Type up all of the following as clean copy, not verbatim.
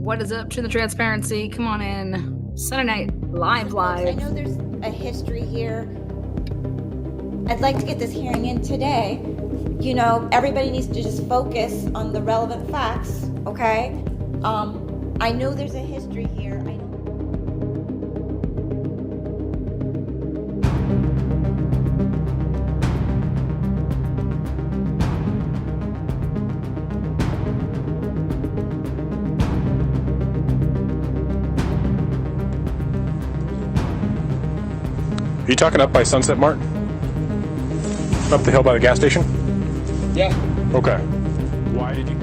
What is up to the transparency? Come on in. Sunday night live. I know there's a history here. I'd like to get this hearing in today. You know, everybody needs to just focus on the relevant facts, okay? I know there's a history here. Are you talking up by Sunset Mart? Up the hill by the gas station? Yeah. Okay. Why did you?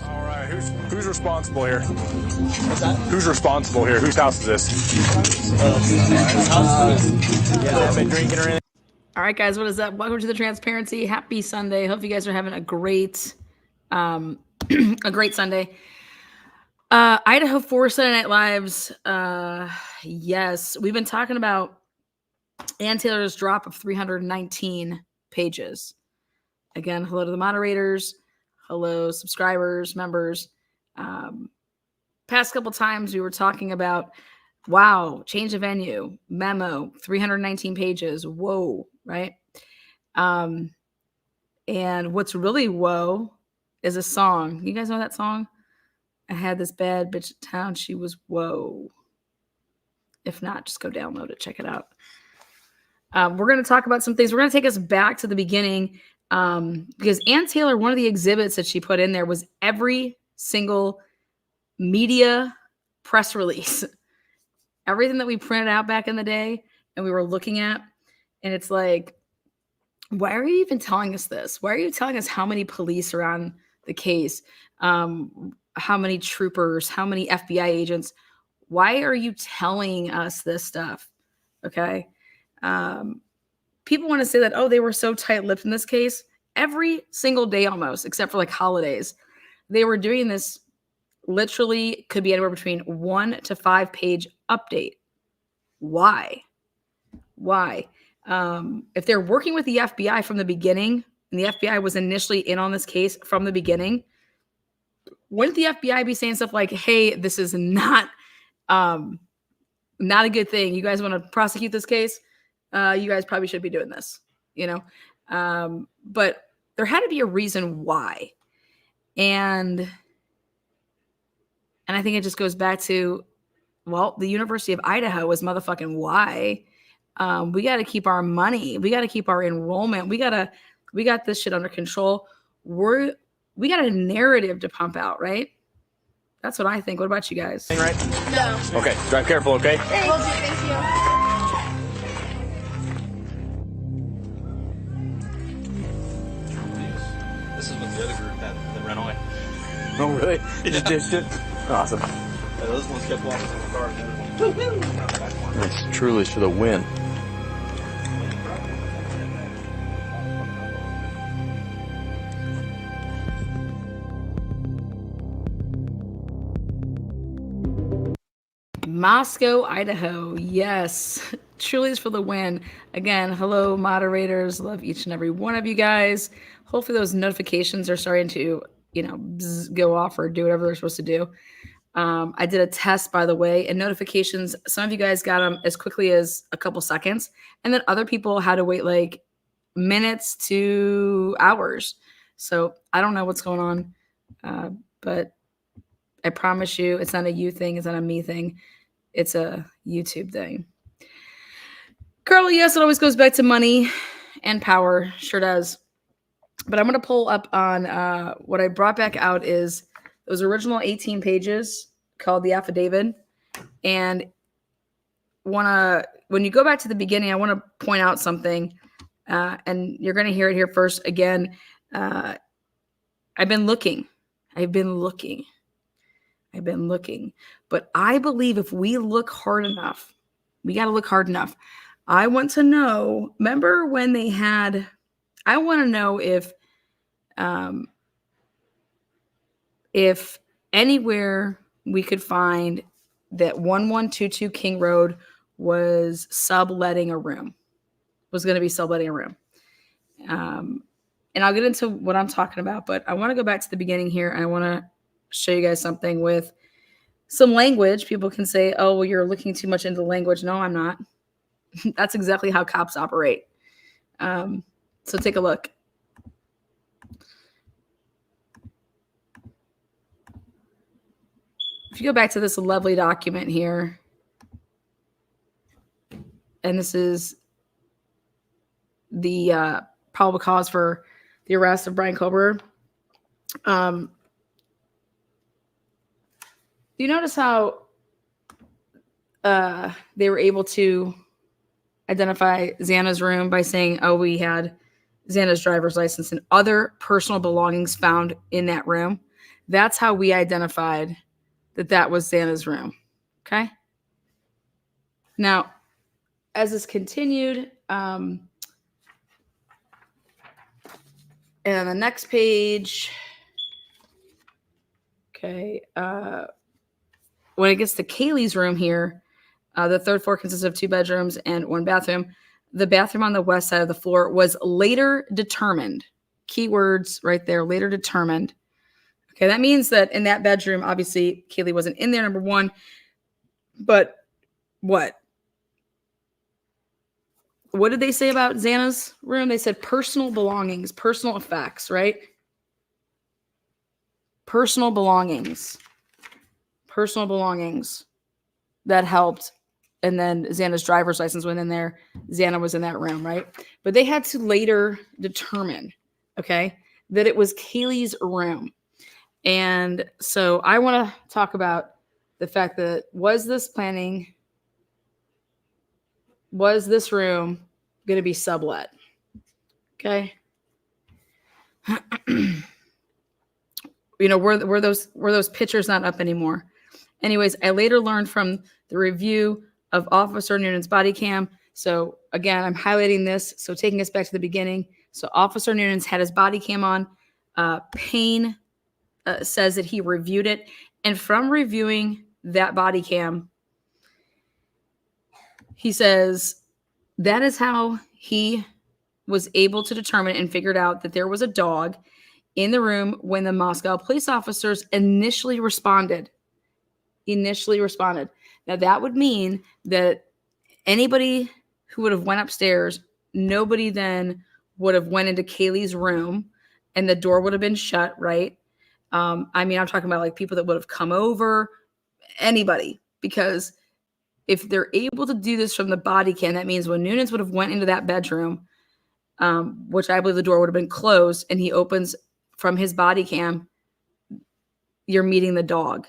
All right. Who's responsible here? What's that? Who's responsible here? Whose house is this? Yeah, I've been drinking or anything. All right, guys, what is up? Welcome to the transparency. Happy Sunday. Hope you guys are having a great Sunday. Idaho4 Sunday Night Lives. Yes, we've been talking about Ann Taylor's drop of 319 pages. Again, hello to the moderators. Hello, subscribers, members. Past couple times we were talking about, wow, change of venue, memo, 319 pages. Whoa, right? And what's really whoa is a song. You guys know that song? I had this bad bitch in town. She was whoa. If not, just go download it. Check it out. We're going to talk about some things. We're going to take us back to the beginning because Ann Taylor, one of the exhibits that she put in there was every single media press release. Everything that we printed out back in the day and we were looking at. And it's like, why are you even telling us this? Why are you telling us how many police are on the case? How many troopers? How many FBI agents? Why are you telling us this stuff? Okay. People want to say that, oh, they were so tight-lipped in this case. Every single day almost, except for like holidays, they were doing this. Literally could be anywhere between 1 to 5 page update. Why? If they're working with the FBI from the beginning, and the FBI was initially in on this case from the beginning, wouldn't the FBI be saying stuff like, hey, this is not a good thing. You guys want to prosecute this case? You guys probably should be doing this, you know? But there had to be a reason why. And I think it just goes back to, well, the University of Idaho is motherfucking why. We got to keep our money. We got to keep our enrollment. We got this shit under control. We got a narrative to pump out, right? That's what I think. What about you guys? Right? No. Okay. Drive careful, okay? Will do, thank you. This is with the other group that ran away. Oh, really? You just ditched it? Awesome. Yeah, those ones kept walking in the car. And the other one. It's truly for the win. Moscow, Idaho. Yes. Truly is for the win. Again, hello, moderators. Love each and every one of you guys. Hopefully those notifications are starting to, go off or do whatever they're supposed to do. I did a test, by the way, and notifications, some of you guys got them as quickly as a couple seconds. And then other people had to wait like minutes to hours. So I don't know what's going on. But I promise you, it's not a you thing. It's not a me thing. It's a YouTube thing. Carly, yes, it always goes back to money and power. Sure does. But I'm going to pull up on what I brought back out is those original 18 pages called the affidavit. And when you go back to the beginning, I want to point out something. And you're going to hear it here first. Again, I've been looking. But I believe if we look hard enough, we got to look hard enough. I want to know, remember when they had, I want to know if if anywhere we could find that 1122 King Road was subletting a room, was going to be subletting a room. And I'll get into what I'm talking about, but I want to go back to the beginning here. And I want to show you guys something with some language. People can say, oh, well, you're looking too much into language. No, I'm not. That's exactly how cops operate. So take a look. If you go back to this lovely document here, and this is the probable cause for the arrest of Brian Kober. You notice how they were able to identify Xana's room by saying, oh, we had Xana's driver's license and other personal belongings found in that room. That's how we identified that that was Xana's room. Okay. Now, as this continued, and on the next page, okay, when it gets to Kaylee's room here, the third floor consists of 2 bedrooms and 1 bathroom. The bathroom on the west side of the floor was later determined. Keywords right there, later determined. Okay, that means that in that bedroom, obviously, Kaylee wasn't in there, number one. But what? What did they say about Xana's room? They said personal belongings, personal effects, right? Personal belongings that helped. And then Xana's driver's license went in there. Xana was in that room, right? But they had to later determine, okay, that it was Kaylee's room. And so I want to talk about the fact that was this room going to be sublet? Okay. Were those pictures not up anymore? Anyways, I later learned from the review of Officer Noonan's body cam. So again, I'm highlighting this. So taking us back to the beginning. So Officer Noonan's had his body cam on. Payne says that he reviewed it. And from reviewing that body cam, he says that is how he was able to determine and figured out that there was a dog in the room when the Moscow police officers initially responded. Now that would mean that anybody who would have went upstairs, nobody then would have went into Kaylee's room and the door would have been shut, right? I'm talking about like people that would have come over, anybody, because if they're able to do this from the body cam, that means when Noonan's would have went into that bedroom, which I believe the door would have been closed, and he opens from his body cam, you're meeting the dog.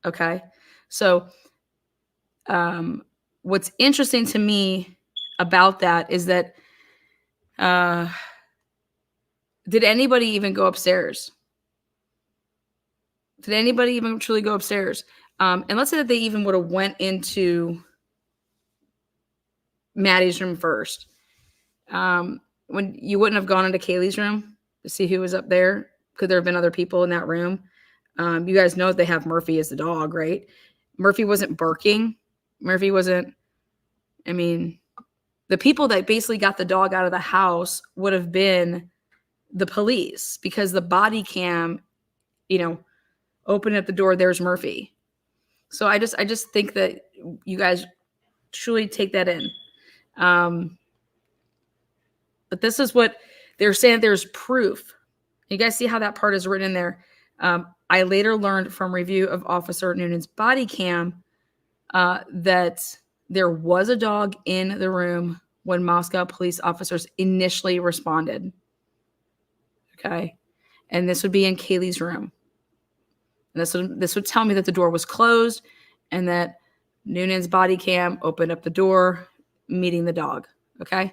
Okay. So, what's interesting to me about that is that, did anybody even go upstairs? Did anybody even truly go upstairs? And let's say that they even would have went into Maddie's room first. When you wouldn't have gone into Kaylee's room to see who was up there. Could there have been other people in that room? You guys know they have Murphy as the dog, right? Murphy wasn't barking. The people that basically got the dog out of the house would have been the police, because the body cam, open up the door, there's Murphy. So I just think that you guys truly take that in. But this is what they're saying. There's proof. You guys see how that part is written in there. I later learned from review of Officer Noonan's body cam that there was a dog in the room when Moscow police officers initially responded. Okay. And this would be in Kaylee's room. And this would tell me that the door was closed and that Noonan's body cam opened up the door, meeting the dog. Okay.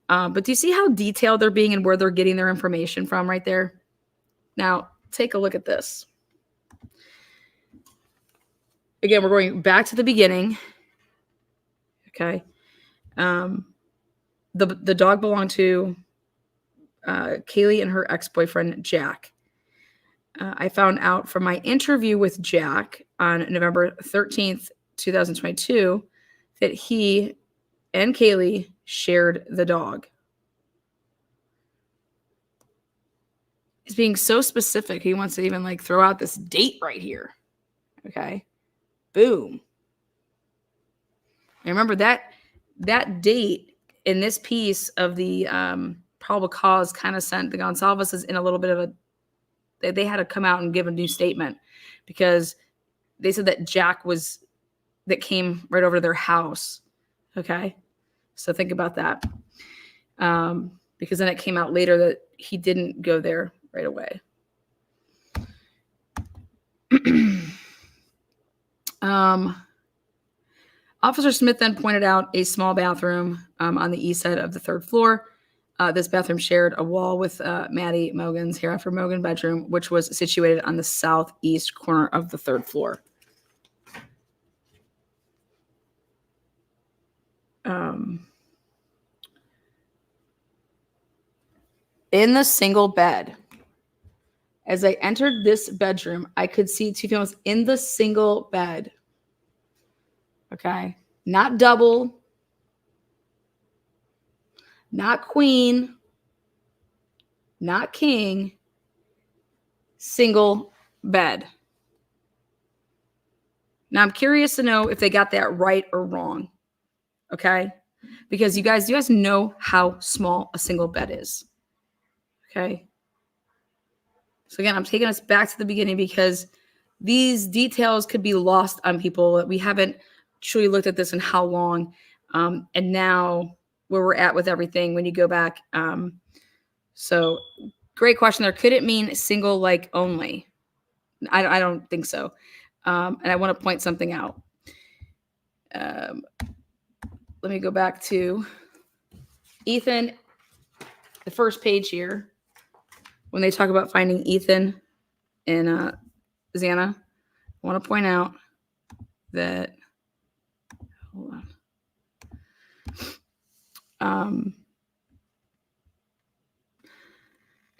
But do you see how detailed they're being and where they're getting their information from right there? Now, take a look at this. Again, we're going back to the beginning. Okay. The dog belonged to Kaylee and her ex-boyfriend, Jack. I found out from my interview with Jack on November 13th, 2022, that he and Kaylee shared the dog. He's being so specific. He wants to even like throw out this date right here. Okay. Boom. And remember that date in this piece of the probable cause kind of sent the Gonsalveses in a little bit of they had to come out and give a new statement because they said that that came right over to their house. Okay. So think about that. Because then it came out later that he didn't go there right away. Officer Smith then pointed out a small bathroom on the east side of the third floor. This bathroom shared a wall with Maddie Mogen's, hereafter Mogen bedroom, which was situated on the southeast corner of the third floor. In the single bed, as I entered this bedroom, I could see two females in the single bed. Okay. Not double, not queen, not king, single bed. Now I'm curious to know if they got that right or wrong. Okay. Because you guys know how small a single bed is. Okay. So again, I'm taking us back to the beginning because these details could be lost on people that we haven't truly looked at this in how long. And now where we're at with everything when you go back. So great question there. Could it mean single like only? I don't think so. And I want to point something out. Let me go back to Ethan, the first page here. When they talk about finding Ethan and Xana, I want to point out that, hold on.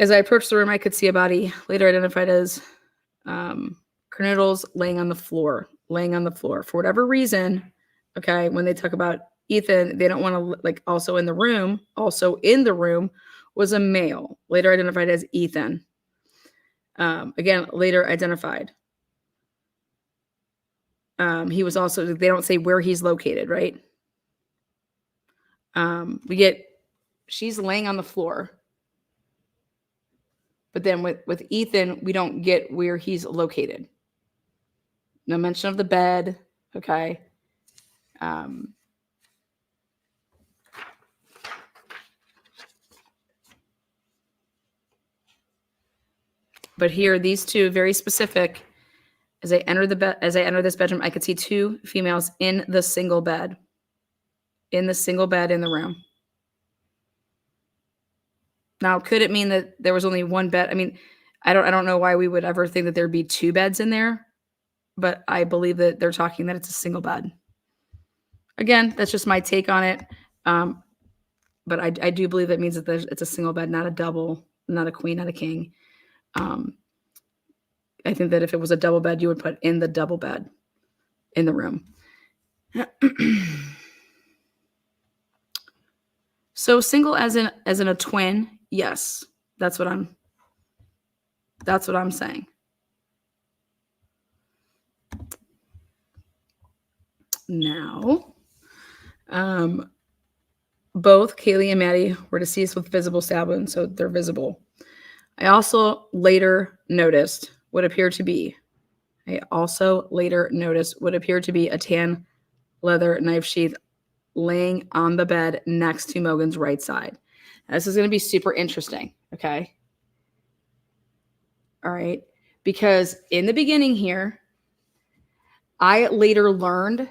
As I approached the room, I could see a body later identified as Cornettos laying on the floor. For whatever reason, okay, when they talk about Ethan, they don't want to, like, also in the room was a male, later identified as Ethan. Again, later identified. He was also, they don't say where he's located, right? She's laying on the floor. But then with Ethan, we don't get where he's located. No mention of the bed, okay? But here, these two, very specific. As I enter this bedroom, I could see two females in the single bed. In the room. Now, could it mean that there was only one bed? I mean, I don't know why we would ever think that there'd be two beds in there, but I believe that they're talking that it's a single bed. Again, that's just my take on it. But I do believe that means that it's a single bed, not a double, not a queen, not a king. I think that if it was a double bed, you would put in the double bed in the room. So single as in a twin, yes, that's what I'm saying. Now, both Kaylee and Maddie were deceased with visible stab wounds, so they're visible. I also later noticed what appeared to be a tan leather knife sheath laying on the bed next to Mogen's right side. Now, this is going to be super interesting, okay? All right, because in the beginning here, I later learned,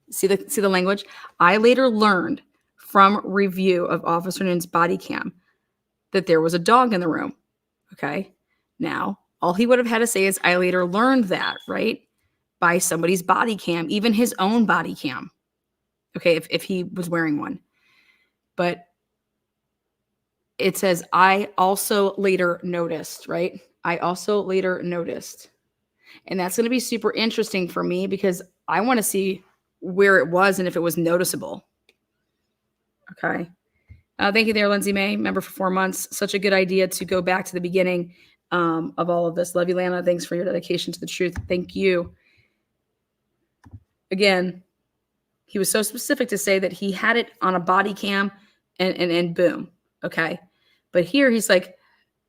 see the language? I later learned from review of Officer Noon's body cam that there was a dog in the room, okay? Now, all he would have had to say is, I later learned that, right? By somebody's body cam, even his own body cam. Okay, if he was wearing one. But it says, I also later noticed, right? I also later noticed. And that's going to be super interesting for me because I want to see where it was and if it was noticeable. Okay. Thank you there, Lindsay May, member for 4 months. Such a good idea to go back to the beginning of all of this. Love you, Lana. Thanks for your dedication to the truth. Thank you. Again, he was so specific to say that he had it on a body cam and boom. Okay. But here he's like,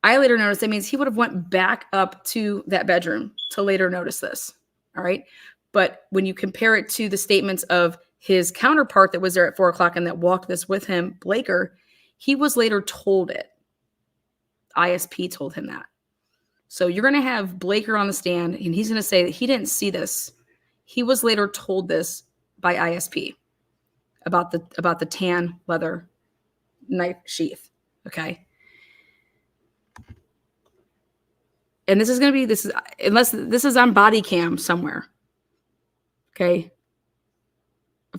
I later noticed. That means he would have went back up to that bedroom to later notice this. All right. But when you compare it to the statements of his counterpart that was there at 4 o'clock and that walked this with him, Blaker, he was later told it. ISP told him that. So you're going to have Blaker on the stand and he's going to say that he didn't see this. He was later told this by ISP about the tan leather knife sheath. Okay. And this is going to be, unless this is on body cam somewhere. Okay.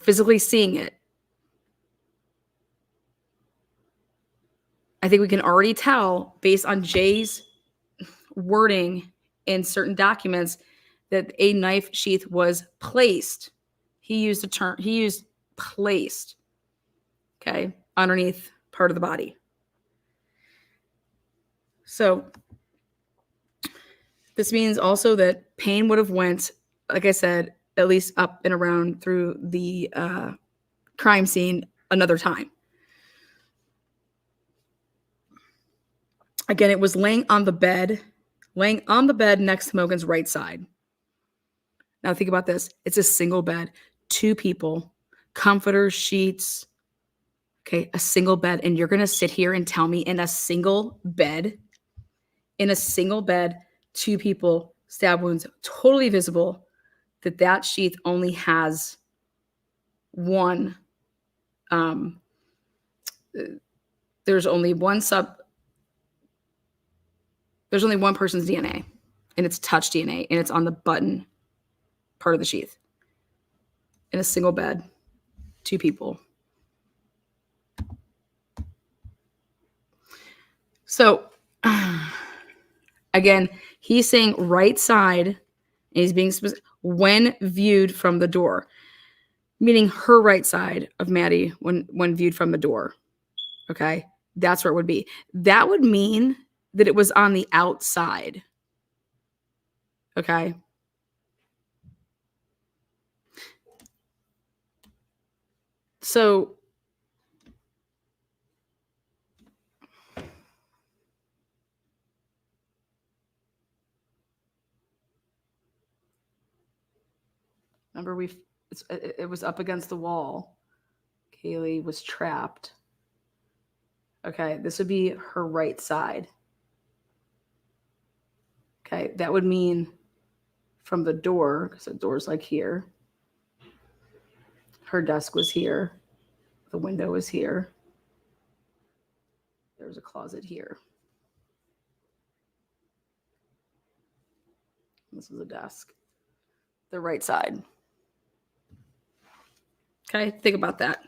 Physically seeing it. I think we can already tell based on Jay's wording in certain documents that a knife sheath was placed. He used placed. Okay. Underneath part of the body. So this means also that Payne would have went, like I said, at least up and around through the crime scene another time. Again, it was laying on the bed next to Mogan's right side. Now think about this. It's a single bed, 2 people, comforters, sheets. Okay, a single bed. And you're going to sit here and tell me in a single bed, 2 people, stab wounds, totally visible, that sheath only has one. There's only one person's DNA, and it's touch DNA, and it's on the button part of the sheath. In a single bed, 2 people. So, again, he's saying right side, and he's being specific, when viewed from the door, meaning her right side of Maddie when viewed from the door. Okay, that's where it would be. That would mean that it was on the outside. Okay. So remember it was up against the wall. Kaylee was trapped. Okay, this would be her right side. Okay, that would mean from the door, because the door's like here. Her desk was here. The window was here. There was a closet here. This was a desk. The right side. Okay, think about that.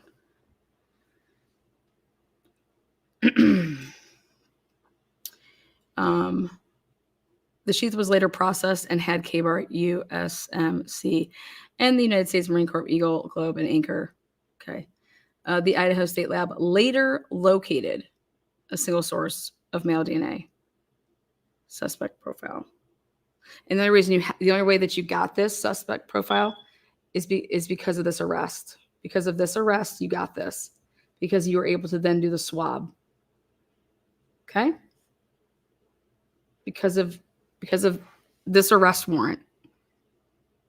The sheath was later processed and had K-bar, USMC, and the United States Marine Corps Eagle, Globe, and Anchor. Okay. The Idaho State Lab later located a single source of male DNA. Suspect profile. And the only reason the only way that you got this suspect profile is because of this arrest. Because of this arrest, you got this. Because you were able to then do the swab. Okay? Because of this arrest warrant,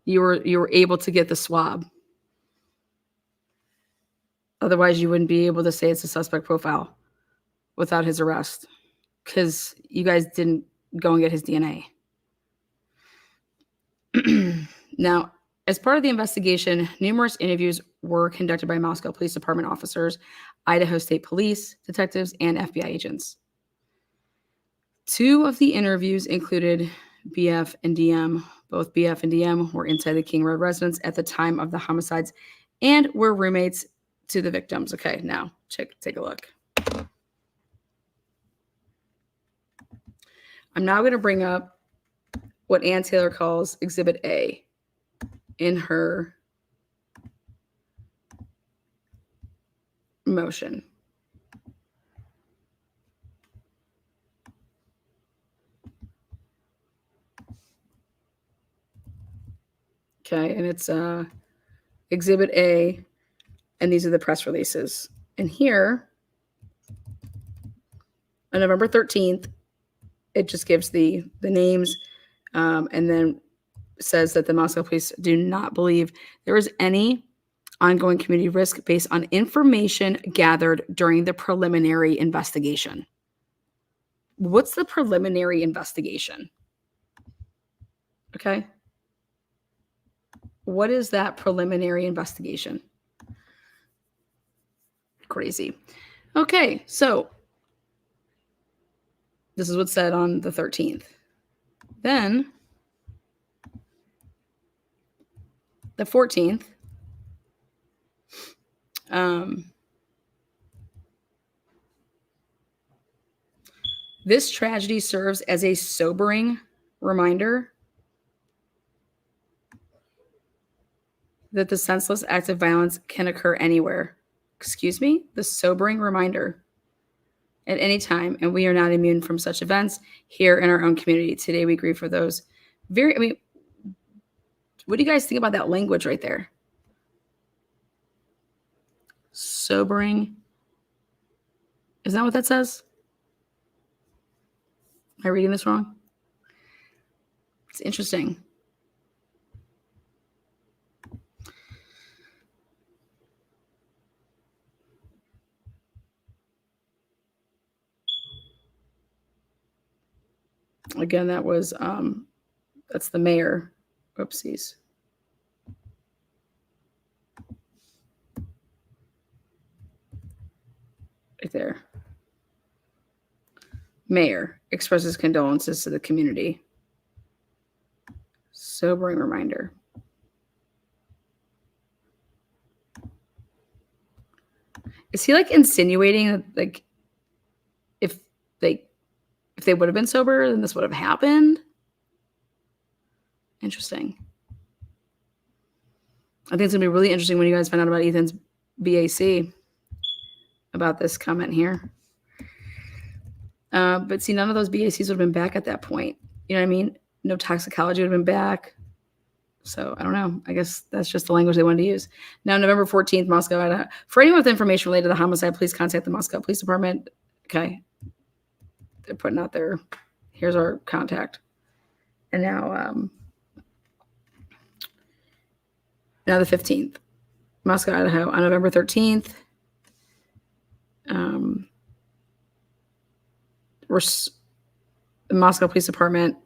you were able to get the swab. Otherwise, you wouldn't be able to say it's a suspect profile without his arrest, because you guys didn't go and get his DNA. Now, as part of the investigation, numerous interviews were conducted by Moscow Police Department officers, Idaho State Police detectives, and FBI agents. 2 of the interviews included BF and DM. Both BF and DM were inside the King Road residence at the time of the homicides and were roommates to the victims. Okay, now take a look. I'm now going to bring up what Ann Taylor calls Exhibit A in her motion. Okay, and it's Exhibit A, and these are the press releases. And here, on November 13th, it just gives the names and then says that the Moscow police do not believe there is any ongoing community risk based on information gathered during the preliminary investigation. What's the preliminary investigation? Okay. What is that preliminary investigation? Crazy. Okay, so this is what's said on the 13th. Then the 14th, this tragedy serves as a sobering reminder that the senseless act of violence can occur anywhere. Excuse me? The sobering reminder at any time, and we are not immune from such events here in our own community. Today we grieve for those what do you guys think about that language right there? Sobering. Isn't that what that says? Am I reading this wrong? It's interesting. Again, that was that's the mayor. Oopsies. Right there. Mayor expresses condolences to the community. Sobering reminder. Is he like insinuating like if they would have been sober, then this would have happened? Interesting. I think it's gonna be really interesting when you guys find out about Ethan's BAC about this comment here. But see, none of those BACs would have been back at that point. You know what I mean? No toxicology would have been back. So I don't know. I guess that's just the language they wanted to use. Now, November 14th, Moscow, Idaho. For anyone with information related to the homicide, please contact the Moscow Police Department. Okay. They're putting out their, here's our contact. And now the 15th, Moscow, Idaho, on November 13th. The Moscow Police Department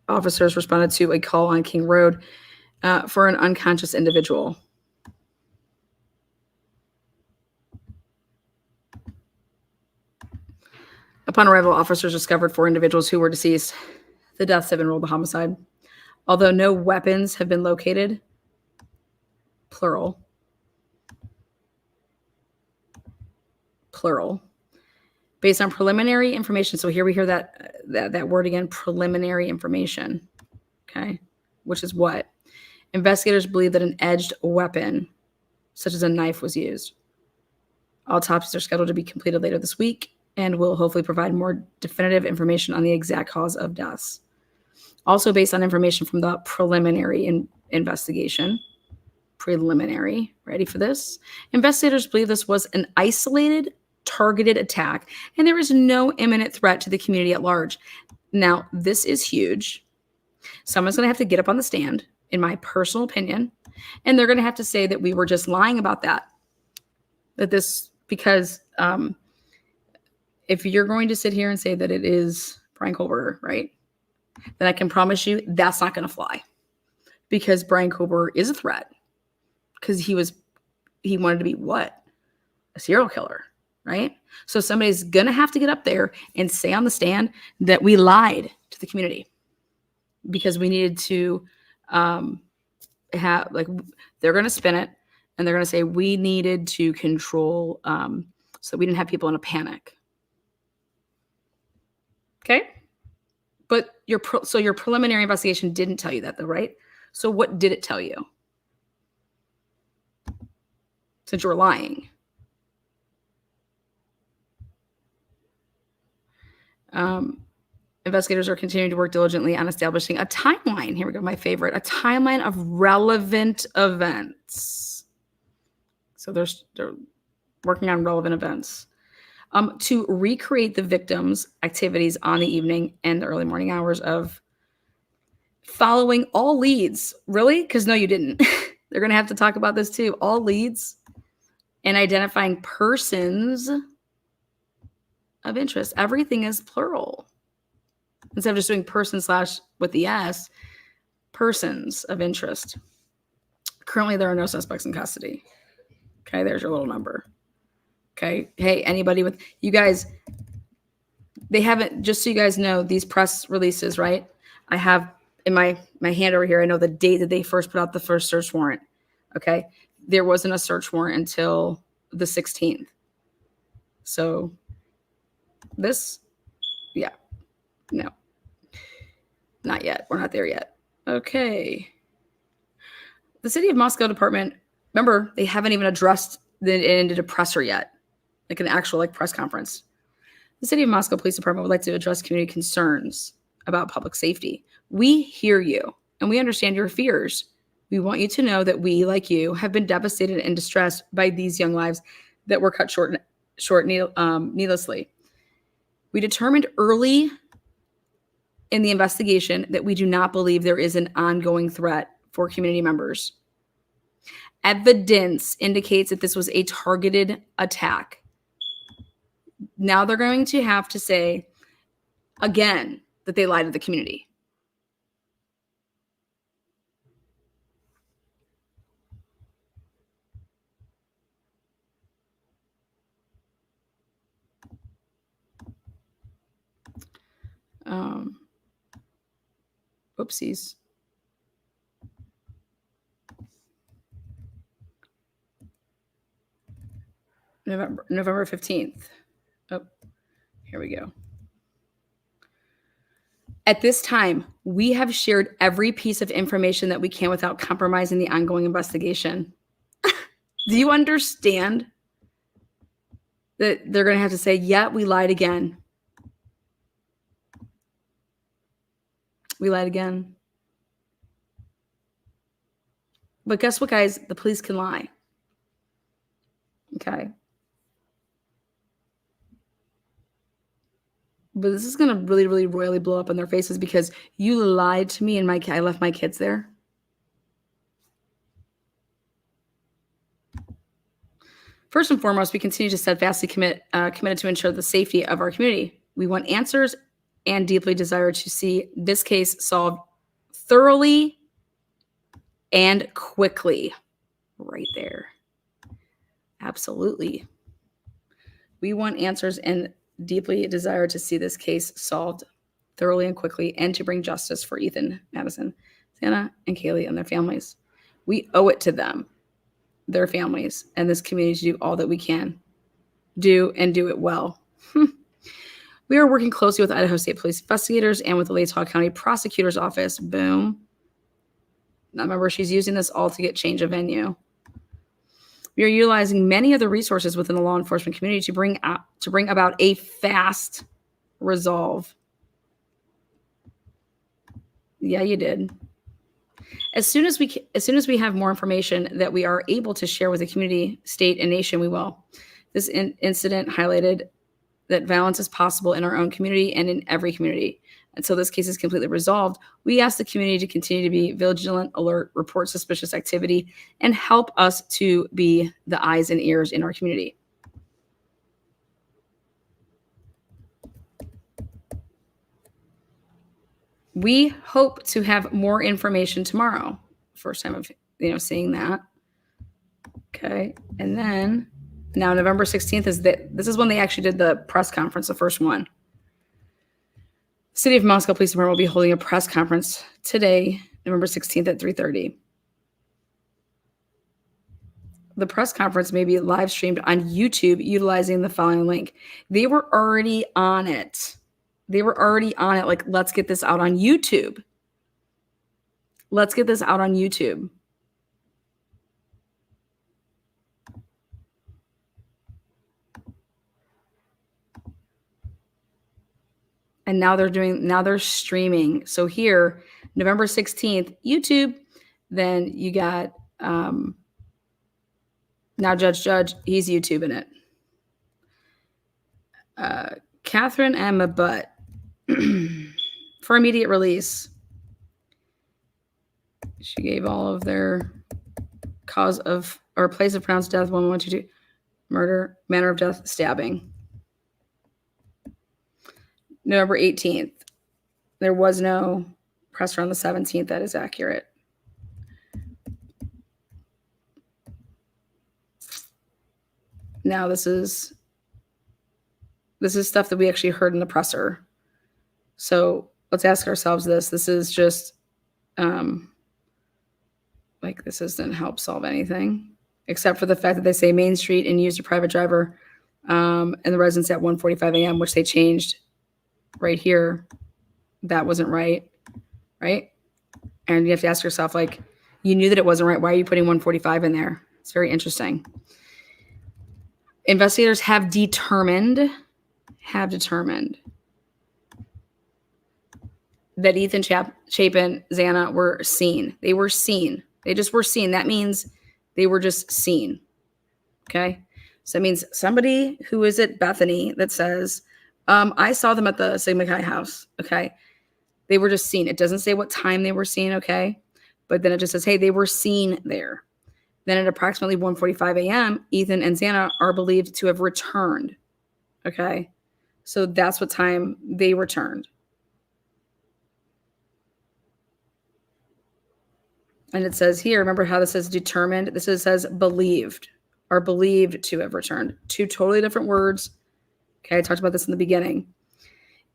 officers responded to a call on King Road for an unconscious individual. Upon arrival, officers discovered 4 individuals who were deceased. The deaths have been ruled a homicide. Although no weapons have been located, plural, based on preliminary information. So here we hear that word again, preliminary information. Okay. Which is what? Investigators believe that an edged weapon, such as a knife, was used. Autopsies are scheduled to be completed later this week and will hopefully provide more definitive information on the exact cause of deaths. Also based on information from the preliminary investigation. Preliminary, ready for this? Investigators believe this was an isolated, targeted attack, and there is no imminent threat to the community at large. Now, this is huge. Someone's going to have to get up on the stand, in my personal opinion, and they're going to have to say that we were just lying about that. Because if you're going to sit here and say that it is Brian Kohlberger, right, then I can promise you that's not going to fly, because Brian Kohlberger is a threat, because he wanted to be what? A serial killer. Right? So somebody's going to have to get up there and say on the stand that we lied to the community because we needed to they're going to spin it and they're going to say we needed to control so we didn't have people in a panic. Okay? But your preliminary investigation didn't tell you that, though, right? So what did it tell you? Since you were lying. Investigators are continuing to work diligently on establishing a timeline. Here we go, my favorite, a timeline of relevant events. So they're working on relevant events. To recreate the victim's activities on the evening and the early morning hours of following all leads. Really? Because no, you didn't. They're going to have to talk about this too. All leads and identifying persons of interest. Everything is plural. Instead of just doing person / with the S, persons of interest. Currently, there are no suspects in custody. Okay, there's your little number. Okay. Hey, anybody with you guys, they haven't, just so you guys know, these press releases, right? I have in my hand over here, I know the date that they first put out the first search warrant. Okay. There wasn't a search warrant until the 16th. So this, yeah, no, not yet. We're not there yet. Okay. The City of Moscow Department, remember, they haven't even addressed the ended a presser yet. Like an actual press conference. The City of Moscow Police Department would like to address community concerns about public safety. We hear you and we understand your fears. We want you to know that we, like you, have been devastated and distressed by these young lives that were cut short needlessly. We determined early in the investigation that we do not believe there is an ongoing threat for community members. Evidence indicates that this was a targeted attack. Now they're going to have to say again that they lied to the community. Oopsies. November 15th. Oh, here we go. At this time, we have shared every piece of information that we can without compromising the ongoing investigation. Do you understand that they're going to have to say, yeah, we lied again. We lied again. But guess what, guys? The police can lie. Okay. But this is going to really, really royally blow up in their faces because you lied to me and I left my kids there. First and foremost, we continue to steadfastly committed to ensure the safety of our community. We want answers and deeply desire to see this case solved thoroughly and quickly. Right there. Absolutely. We want answers and deeply desire to see this case solved thoroughly and quickly and to bring justice for Ethan, Madison, Santa, and Kaylee and their families. We owe it to them, their families, and this community to do all that we can do and do it well. We are working closely with Idaho State Police investigators and with the Latah County Prosecutor's Office. Boom. Now remember, she's using this all to get change of venue. We are utilizing many of the resources within the law enforcement community to bring about a fast resolve. Yeah, you did. As soon as we have more information that we are able to share with the community, state, and nation, we will. This incident highlighted that violence is possible in our own community and in every community. Until this case is completely resolved, we ask the community to continue to be vigilant, alert, report suspicious activity, and help us to be the eyes and ears in our community. We hope to have more information tomorrow. First time of seeing that. Okay, and then now November 16th is this is when they actually did the press conference, the first one. City of Moscow Police Department will be holding a press conference today, November 16th at 3:30. The press conference may be live streamed on YouTube utilizing the following link. They were already on it. They were already on it. Like, let's get this out on YouTube. Let's get this out on YouTube. And now they're streaming. So here, November 16th, YouTube. Then you got now Judge, he's YouTubing it. Catherine Emma Butt for immediate release. She gave all of their cause of or place of pronounced death, 1122, murder, manner of death, stabbing. November 18th. There was no press on the 17th. That is accurate. Now this is stuff that we actually heard in the presser. So let's ask ourselves this. This is just like this doesn't help solve anything except for the fact that they say Main Street and used a private driver and the residence at 1:45 a.m., which they changed right here. That wasn't right. Right. And you have to ask yourself, like, you knew that it wasn't right. Why are you putting 1:45 in there? It's very interesting. Investigators have determined that Ethan, Chapin, Xana were seen. They were seen. They just were seen. That means they were just seen. Okay. So that means somebody who is at Bethany that says, I saw them at the Sigma Chi house. Okay. They were just seen. It doesn't say what time they were seen. Okay. But then it just says, hey, they were seen there. Then at approximately 1:45 a.m., Ethan and Xana are believed to have returned. Okay. So that's what time they returned. And it says here, remember how this says determined? This says believed, are believed to have returned. Two totally different words. Okay, I talked about this in the beginning.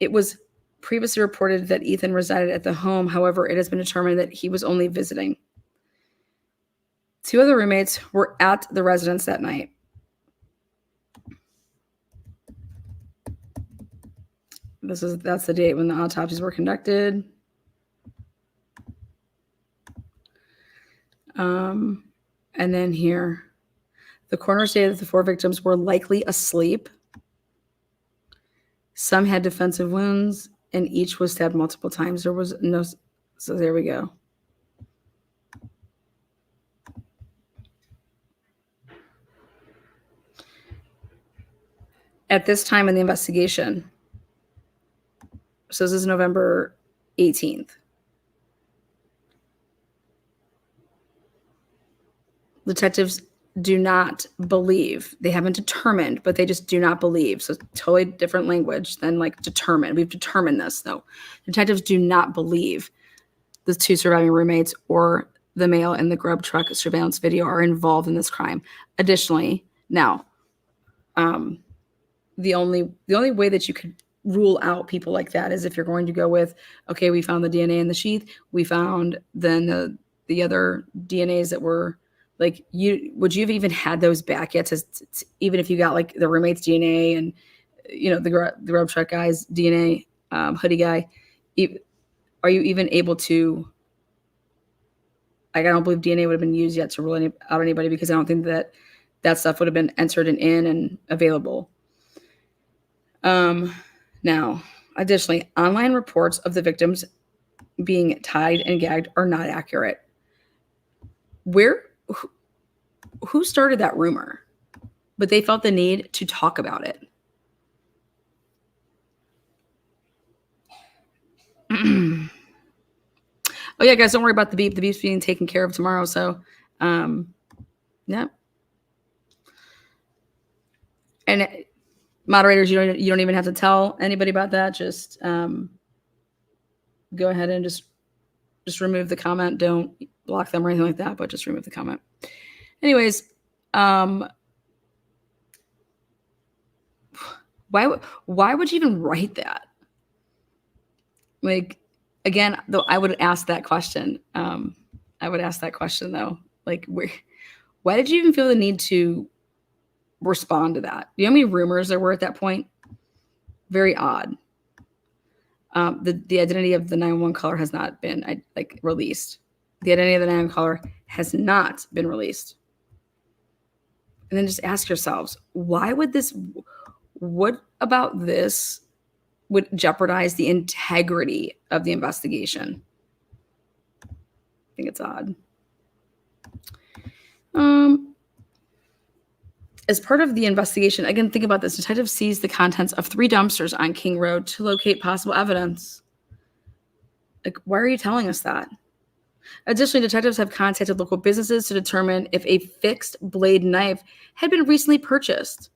It was previously reported that Ethan resided at the home. However, it has been determined that he was only visiting. Two other roommates were at the residence that night. That's the date when the autopsies were conducted. And then here, the coroner stated that the four victims were likely asleep. Some had defensive wounds, and each was stabbed multiple times. There was no, so there we go. At this time in the investigation, so this is November 18th. Detectives do not believe. They haven't determined, but they just do not believe. So totally different language than like determined. We've determined this though. Detectives do not believe the two surviving roommates or the male in the grub truck surveillance video are involved in this crime. Additionally, now, the only way that you could rule out people like that is if you're going to go with, okay, we found the DNA in the sheath. We found then the other DNAs that were like, would you have even had those back yet? Even if you got like the roommate's DNA and, you know, the grub truck guy's DNA, hoodie guy, are you even able to, like, I don't believe DNA would have been used yet to rule out anybody because I don't think that stuff would have been entered in and available. Now, additionally, online reports of the victims being tied and gagged are not accurate. Who started that rumor? But they felt the need to talk about it. Oh yeah, guys, don't worry about the beep. The beep's being taken care of tomorrow. So, yeah. And moderators, you don't even have to tell anybody about that. Just go ahead and just remove the comment. Don't block them or anything like that, but just remove the comment. Anyways, why would you even write that? Like, again, though, I would ask that question. Though. Like, why did you even feel the need to respond to that? Do you know how many rumors there were at that point? Very odd. The identity of the 911 caller has not been released. The identity of the 911 caller has not been released. And then just ask yourselves, what about this would jeopardize the integrity of the investigation? I think it's odd. As part of the investigation, again, think about this. Detective seized the contents of 3 dumpsters on King Road to locate possible evidence. Like, why are you telling us that? Additionally, detectives have contacted local businesses to determine if a fixed blade knife had been recently purchased.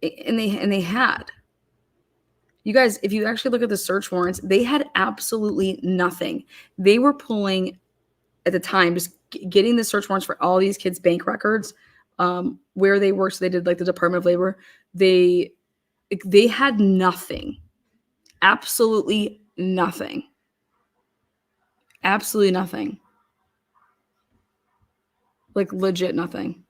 And they had. You guys, if you actually look at the search warrants, they had absolutely nothing. They were pulling, at the time, just getting the search warrants for all these kids' bank records, where they worked. So they did like the Department of Labor. They had nothing. Absolutely nothing. Absolutely nothing. Like legit nothing.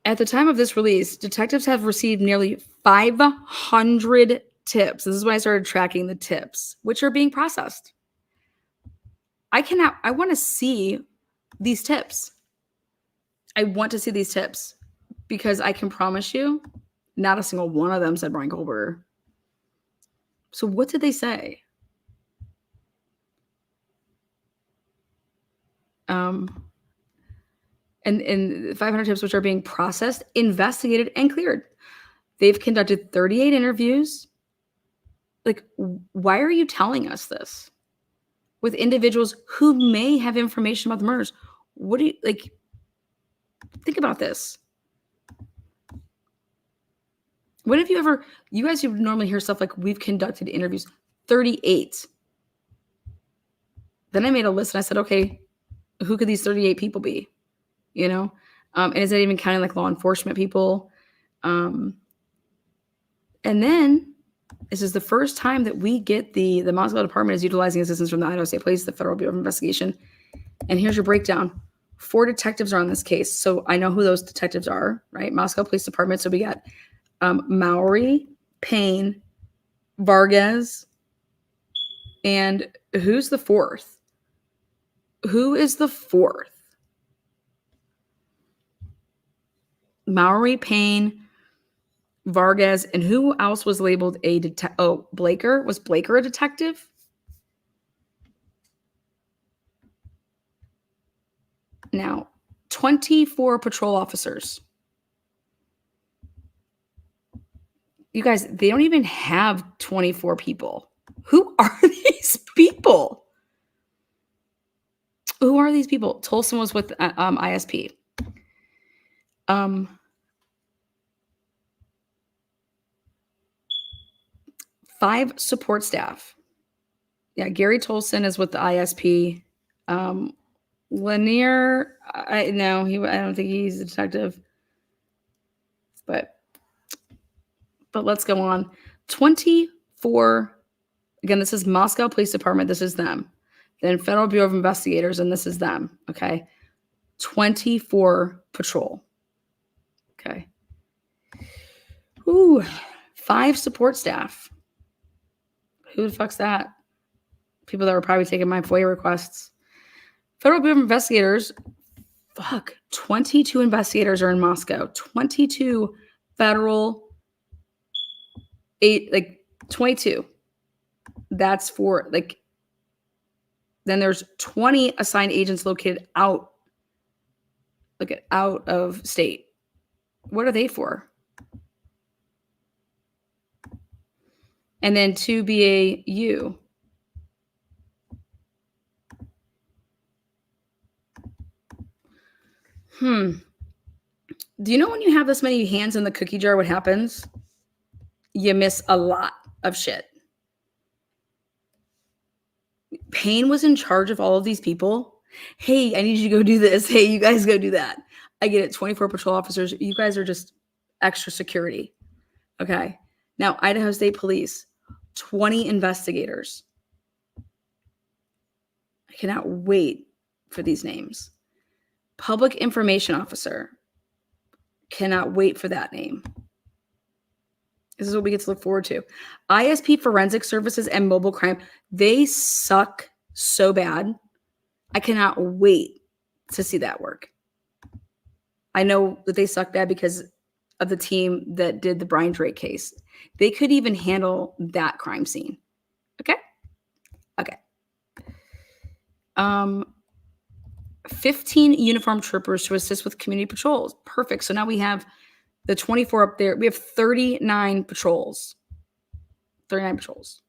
At the time of this release, detectives have received nearly 500 tips. This is when I started tracking the tips, which are being processed. I want to see these tips. I want to see these tips because I can promise you, not a single one of them said Brian Goldberger. So what did they say? And 500 tips which are being processed, investigated, and cleared. They've conducted 38 interviews. Like, why are you telling us this? With individuals who may have information about the murders. What do you, like, think about this. When have you guys who normally hear stuff like we've conducted interviews, 38. Then I made a list and I said, okay, who could these 38 people be? You know? And is that even counting like law enforcement people? And then this is the first time that we get the Moscow Department is utilizing assistance from the Idaho State Police, the Federal Bureau of Investigation. And here's your breakdown. 4 detectives are on this case. So I know who those detectives are, right? Moscow Police Department. So we got Mowry, Payne, Vargas, and who's the 4th? Who is the 4th? Mowry, Payne, Vargas, and who else was labeled a detective? Oh, Blaker. Was Blaker a detective? Now, 24 patrol officers. You guys, they don't even have 24 people. Who are these people? Who are these people? Tolson was with ISP. 5 support staff. Yeah, Gary Tolson is with the ISP. Lanier, I don't think he's a detective. But let's go on. 24. Again, this is Moscow Police Department. This is them. Then Federal Bureau of Investigators, and this is them. Okay. 24 patrol. Okay. Ooh, 5 support staff. Who the fuck's that? People that were probably taking my FOIA requests. Federal Bureau of Investigators. 22 investigators are in Moscow. 22 federal. 22. That's for then there's 20 assigned agents located out of state. What are they for? And then 2 BAU. Do you know when you have this many hands in the cookie jar, what happens? You miss a lot of shit. Payne was in charge of all of these people. Hey, I need you to go do this. Hey, you guys go do that. I get it. 24 patrol officers. You guys are just extra security. Okay. Now, Idaho State Police, 20 investigators. I cannot wait for these names. Public Information Officer. Cannot wait for that name. This is what we get to look forward to. ISP Forensic Services and Mobile Crime, they suck so bad. I cannot wait to see that work. I know that they suck bad because of the team that did the Brian Drake case. They could even handle that crime scene. Okay? Okay. 15 uniformed troopers to assist with community patrols. Perfect. So now we have the 24 up there. We have 39 patrols. 39 patrols.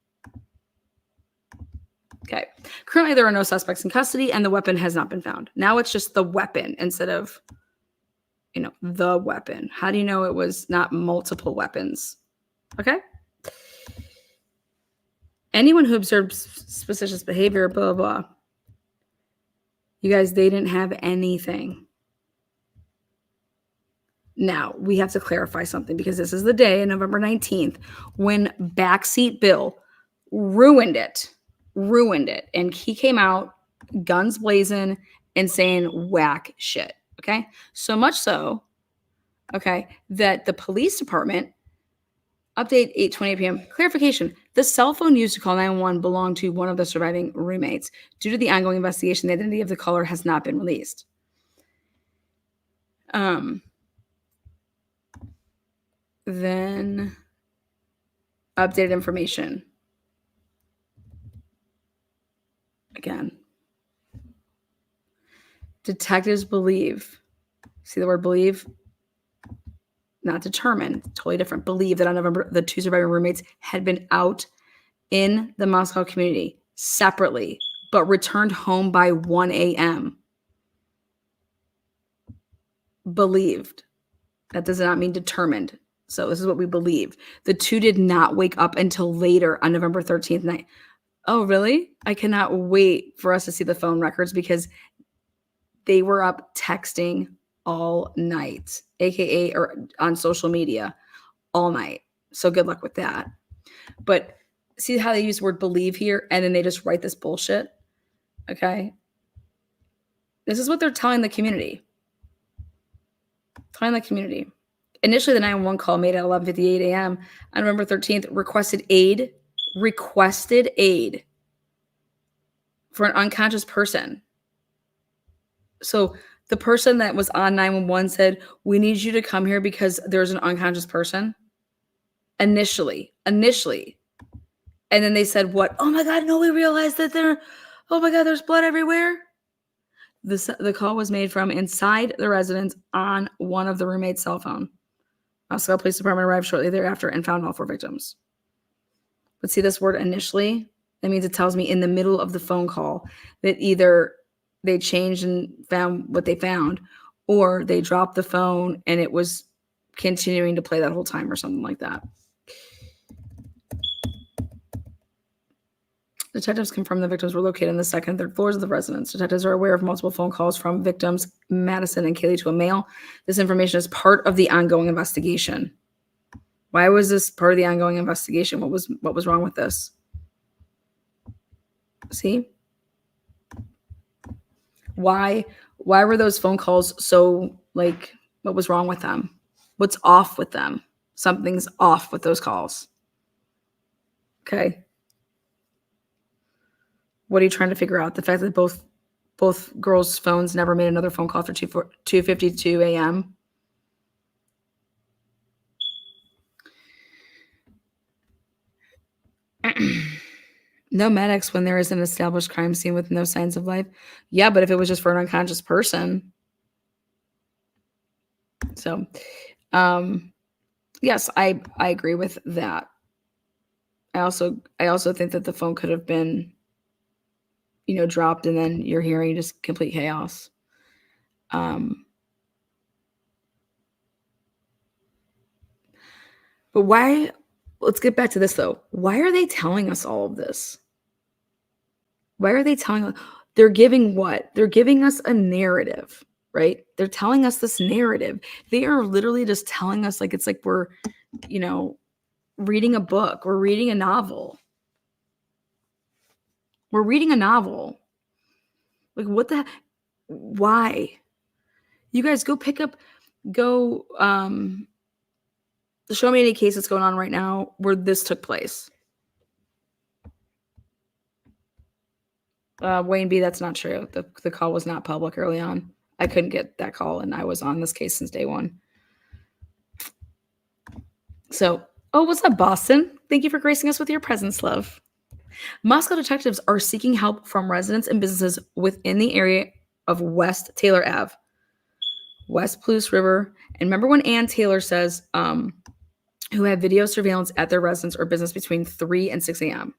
Okay. Currently, there are no suspects in custody, and the weapon has not been found. Now it's just the weapon instead of, the weapon. How do you know it was not multiple weapons? Okay. Anyone who observes suspicious behavior, blah, blah, blah. You guys, they didn't have anything. Now, we have to clarify something because this is the day, November 19th, when Backseat Bill ruined it. And he came out guns blazing and saying whack shit. Okay. So much so, okay, that the police department, update 8:28 p.m. Clarification. The cell phone used to call 911 belonged to one of the surviving roommates. Due to the ongoing investigation, the identity of the caller has not been released. Then updated information. Again, detectives believe, see the word believe? Not determined, totally different. Believe that on November, the 2 surviving roommates had been out in the Moscow community separately, but returned home by 1 a.m. Believed. That does not mean determined. So this is what we believe. The 2 did not wake up until later on November 13th night. Oh, really? I cannot wait for us to see the phone records because they were up texting all night, aka or on social media all night. So good luck with that. But see how they use the word believe here and then they just write this bullshit? Okay. This is what they're telling the community. Initially, the 911 call made at 11:58 a.m. on November 13th requested aid for an unconscious person. So the person that was on 911 said, we need you to come here because there's an unconscious person. Initially. And then they said, what? Oh my God, no, we realized that oh my God, there's blood everywhere. The call was made from inside the residence on one of the roommates' cell phone. Moscow Police Department arrived shortly thereafter and found all 4 victims. But see this word initially? That means it tells me in the middle of the phone call that either they changed and found what they found, or they dropped the phone and it was continuing to play that whole time or something like that. Detectives confirmed the victims were located on the 2nd and 3rd floors of the residence. Detectives are aware of multiple phone calls from victims, Madison and Kaylee, to a male. This information is part of the ongoing investigation. Why was this part of the ongoing investigation? What was wrong with this? See? Why were those phone calls so, what was wrong with them? What's off with them? Something's off with those calls. Okay. What are you trying to figure out? The fact that both girls' phones never made another phone call after 2:52 a.m. No medics when there is an established crime scene with no signs of life. Yeah, but if it was just for an unconscious person. So, yes, I agree with that. I also think that the phone could have been, dropped and then you're hearing just complete chaos. But why? Let's get back to this though. Why are they telling us all of this? Why are they telling us? They're giving what? They're giving us a narrative, right? They're telling us this narrative. They are literally just telling us it's like we're, reading a book. We're reading a novel. Like what the? Why? You guys go pick up Go show me any case that's going on right now where this took place. Wayne B, that's not true. The call was not public early on. I couldn't get that call, and I was on this case since day one. So, oh, what's up, Boston? Thank you for gracing us with your presence, love. Moscow detectives are seeking help from residents and businesses within the area of West Taylor Ave, West Palouse River. And remember when Ann Taylor says, who had video surveillance at their residence or business between 3 and 6 a.m.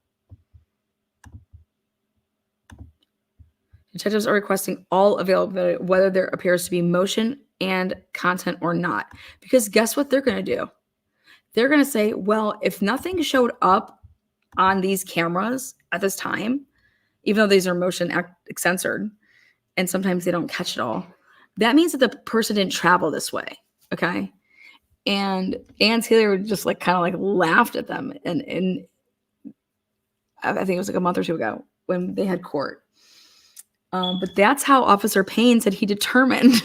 Detectives are requesting all available, whether there appears to be motion and content or not. Because guess what they're going to do? They're going to say, well, if nothing showed up on these cameras at this time, even though these are motion censored, and sometimes they don't catch it all, that means that the person didn't travel this way. Okay. And Ann Taylor just like kind of like laughed at them. And I think it was like a month or two ago when they had court. But that's how Officer Payne said he determined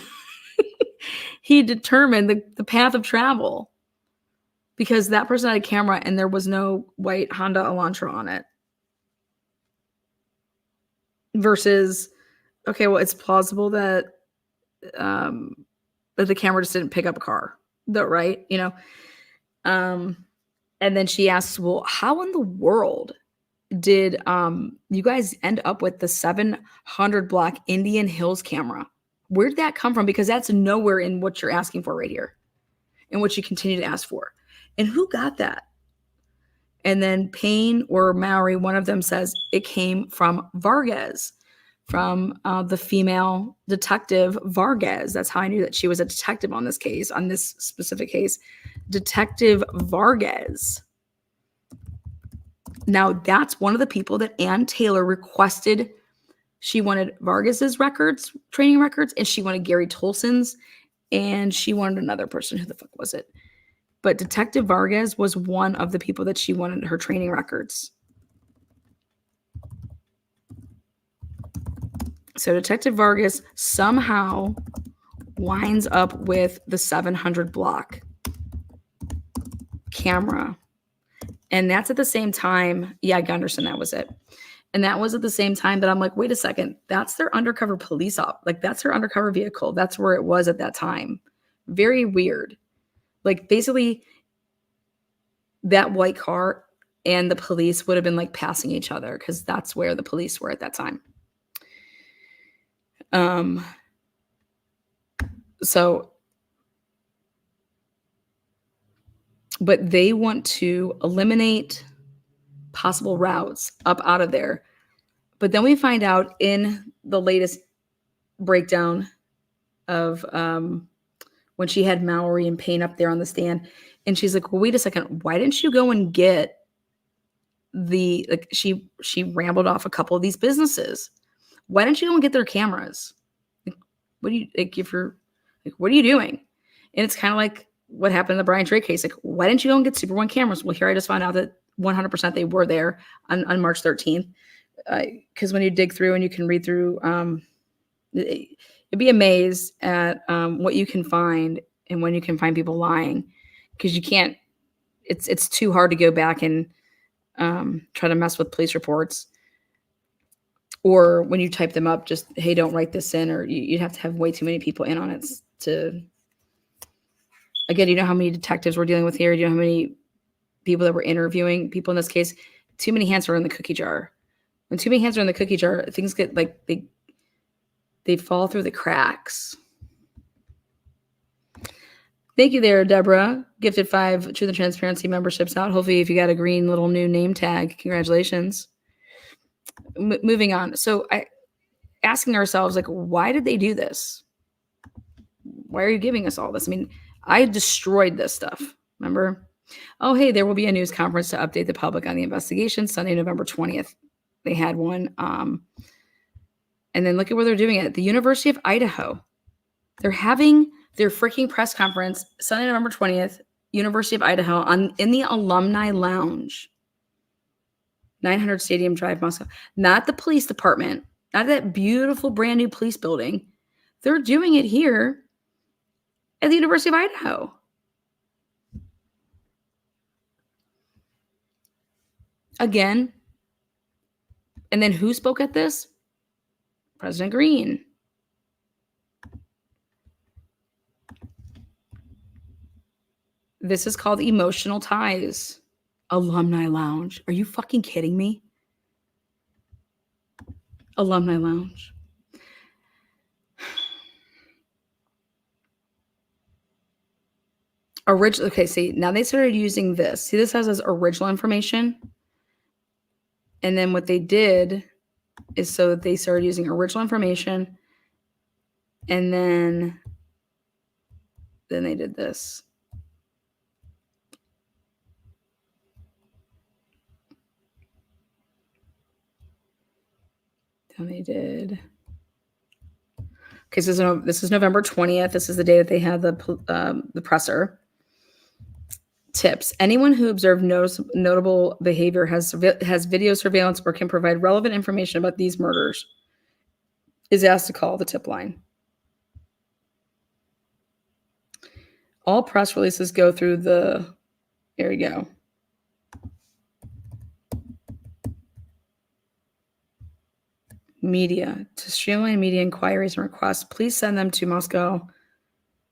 the path of travel, because that person had a camera and there was no white Honda Elantra on it. Versus, okay, well, it's plausible that that the camera just didn't pick up a car, though, right? You know. And then she asks, well, how in the world did you guys end up with the 700 block Indian Hills camera? Where did that come from? Because that's nowhere in what you're asking for right here, and what you continue to ask for. And who got that? And then Payne or Mowry, one of them says it came from Vargas, from the female detective Vargas. That's how I knew that she was a detective on this case, on this specific case. Detective Vargas. Now, that's one of the people that Ann Taylor requested. She wanted Vargas's records, training records, and she wanted Gary Tolson's, and she wanted another person. Who the fuck was it? But Detective Vargas was one of the people that she wanted her training records. So Detective Vargas somehow winds up with the 700 block camera. And that's at the same time, yeah, Gunderson, that was it. And that was at the same time that I'm like, wait a second, that's their undercover police op. Like, that's her undercover vehicle. That's where it was at that time. Very weird. Like, basically, that white car and the police would have been like passing each other, because that's where the police were at that time. So, but they want to eliminate possible routes up out of there. But then we find out in the latest breakdown of when she had Mowry and Payne up there on the stand, and she's like, well, wait a second, why didn't you go and get the, like, she rambled off a couple of these businesses. Why didn't you go and get their cameras? Like, what do you, like, if you're, like, what are you doing? And it's kind of like what happened in the Brian Trey case. Like, why didn't you go and get Super One cameras? Well, here I just found out that 100% they were there on March 13th. Because when you dig through and you can read through, you'd be amazed at what you can find, and when you can find people lying, because you can't. It's too hard to go back and try to mess with police reports, or when you type them up, just, hey, don't write this in, or you'd have to have way too many people in on it to. Again, you know how many detectives we're dealing with here? Do you know how many people that were interviewing people in this case? Too many hands are in the cookie jar. When too many hands are in the cookie jar, things get like they fall through the cracks. Thank you there, Deborah. Gifted 5 Truth and Transparency memberships out. Hopefully, if you got a green little new name tag, congratulations. Moving on. So, asking ourselves, like, why did they do this? Why are you giving us all this? I mean, I destroyed this stuff. Remember? Oh, hey, there will be a news conference to update the public on the investigation Sunday, November 20th. They had one. And then look at where they're doing it. The University of Idaho. They're having their freaking press conference Sunday, November 20th, University of Idaho, in the Alumni Lounge. 900 Stadium Drive, Moscow. Not the police department. Not that beautiful brand new police building. They're doing it here at the University of Idaho. Again. And then who spoke at this? President Green. This is called Emotional Ties. Alumni Lounge. Are you fucking kidding me? Alumni Lounge. Okay, see, now they started using this. See, this has as original information. And then what they did is so that they started using original information. And then they did this. Then they did. Okay, so this is November 20th. This is the day that they had the presser. Tips. Anyone who observed notable behavior has video surveillance or can provide relevant information about these murders is asked to call the tip line. All press releases go through there you go. Media. To streamline media inquiries and requests, please send them to Moscow.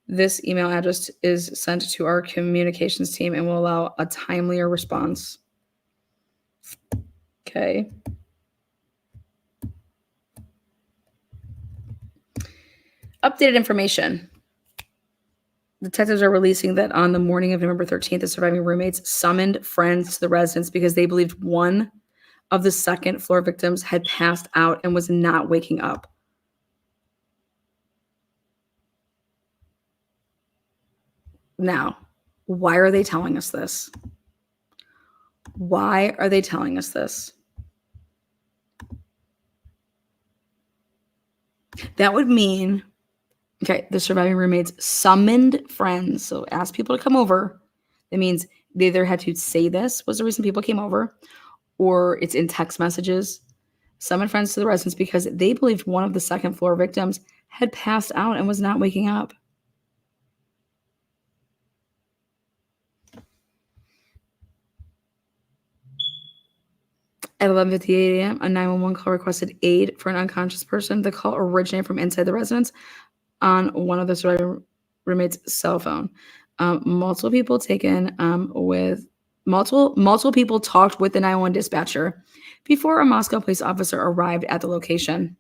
This email address is sent to our communications team and will allow a timelier response. Okay. Updated information. Detectives are releasing that on the morning of November 13th, the surviving roommates summoned friends to the residence because they believed one of the second floor victims had passed out and was not waking up. Now, why are they telling us this? Why are they telling us this? That would mean, okay, the surviving roommates summoned friends. So asked people to come over. That means they either had to say this was the reason people came over, or it's in text messages. Summoned friends to the residence because they believed one of the second floor victims had passed out and was not waking up. At 11:58 a.m., a 911 call requested aid for an unconscious person. The call originated from inside the residence on one of the surviving roommates' cell phone. Multiple people talked with the 911 dispatcher before a Moscow police officer arrived at the location.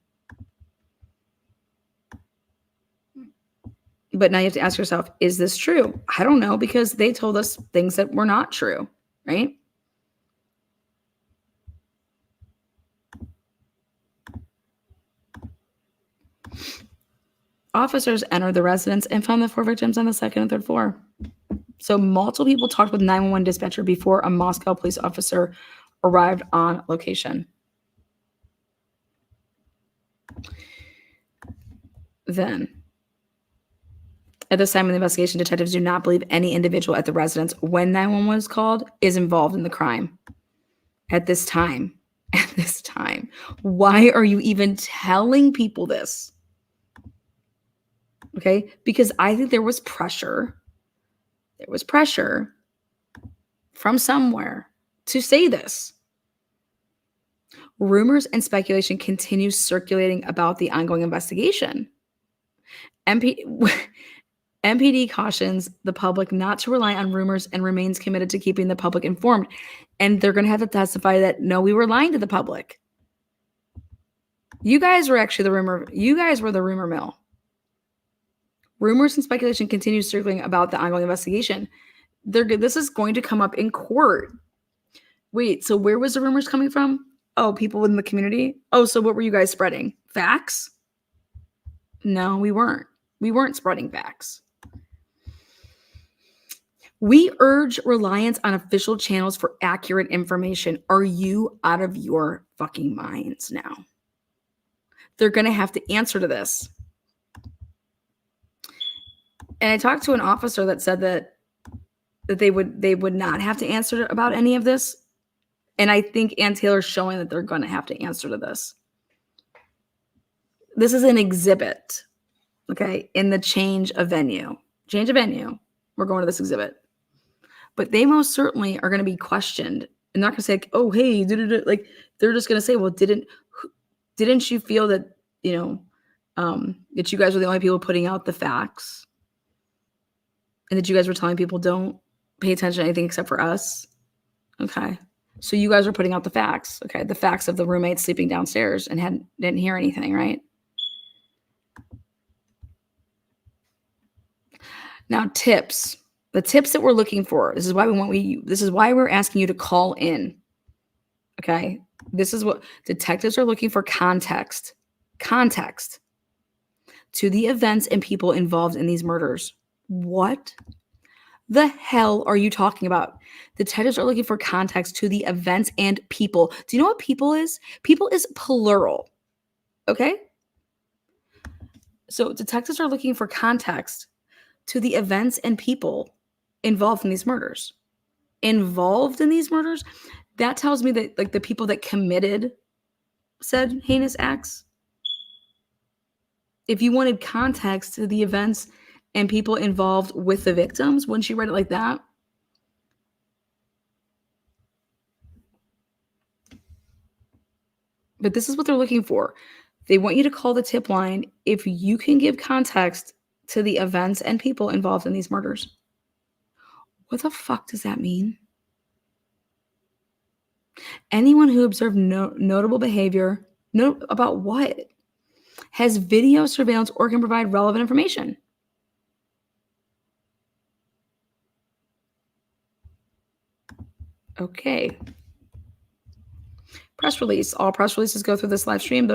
But now you have to ask yourself, is this true? I don't know, because they told us things that were not true, right? Officers entered the residence and found the 4 victims on the second and third floor. So multiple people talked with 911 dispatcher before a Moscow police officer arrived on location. Then, at this time in the investigation, detectives do not believe any individual at the residence when 911 was called is involved in the crime. At this time. Why are you even telling people this? Okay, because I think there was pressure. There was pressure from somewhere to say this. Rumors and speculation continue circulating about the ongoing investigation. MPD cautions the public not to rely on rumors and remains committed to keeping the public informed. And they're going to have to testify that, no, we were lying to the public. You guys were actually you guys were the rumor mill. Rumors and speculation continue circling about the ongoing investigation. This is going to come up in court. Wait, so where was the rumors coming from? Oh, people in the community? Oh, so what were you guys spreading? Facts? No, we weren't. We weren't spreading facts. We urge reliance on official channels for accurate information. Are you out of your fucking minds now? They're going to have to answer to this. And I talked to an officer that said that they would not have to answer about any of this. And I think Ann Taylor's showing that they're going to have to answer to this. This is an exhibit, okay, in the change of venue. change of venue. We're going to this exhibit. But they most certainly are going to be questioned. And they're not going to say, like, oh, hey, like, they're just going to say, well, didn't you feel that, that you guys were the only people putting out the facts? And that you guys were telling people don't pay attention to anything except for us? Okay. So you guys were putting out the facts. Okay. The facts of the roommate sleeping downstairs and didn't hear anything, right? Now, tips. The tips that we're looking for. This is why this is why we're asking you to call in. Okay. This is what detectives are looking for: context to the events and people involved in these murders. What the hell are you talking about? Detectives are looking for context to the events and people. Do you know what people is? People is plural. Okay. So detectives are looking for context to the events and people involved in these murders. Involved in these murders? That tells me that, like, the people that committed said heinous acts. If you wanted context to the events and people involved with the victims, wouldn't you write it like that? But this is what they're looking for. They want you to call the tip line if you can give context to the events and people involved in these murders. What the fuck does that mean? Anyone who observed notable behavior, about what? Has video surveillance or can provide relevant information. Okay. Press release. All press releases go through this live stream.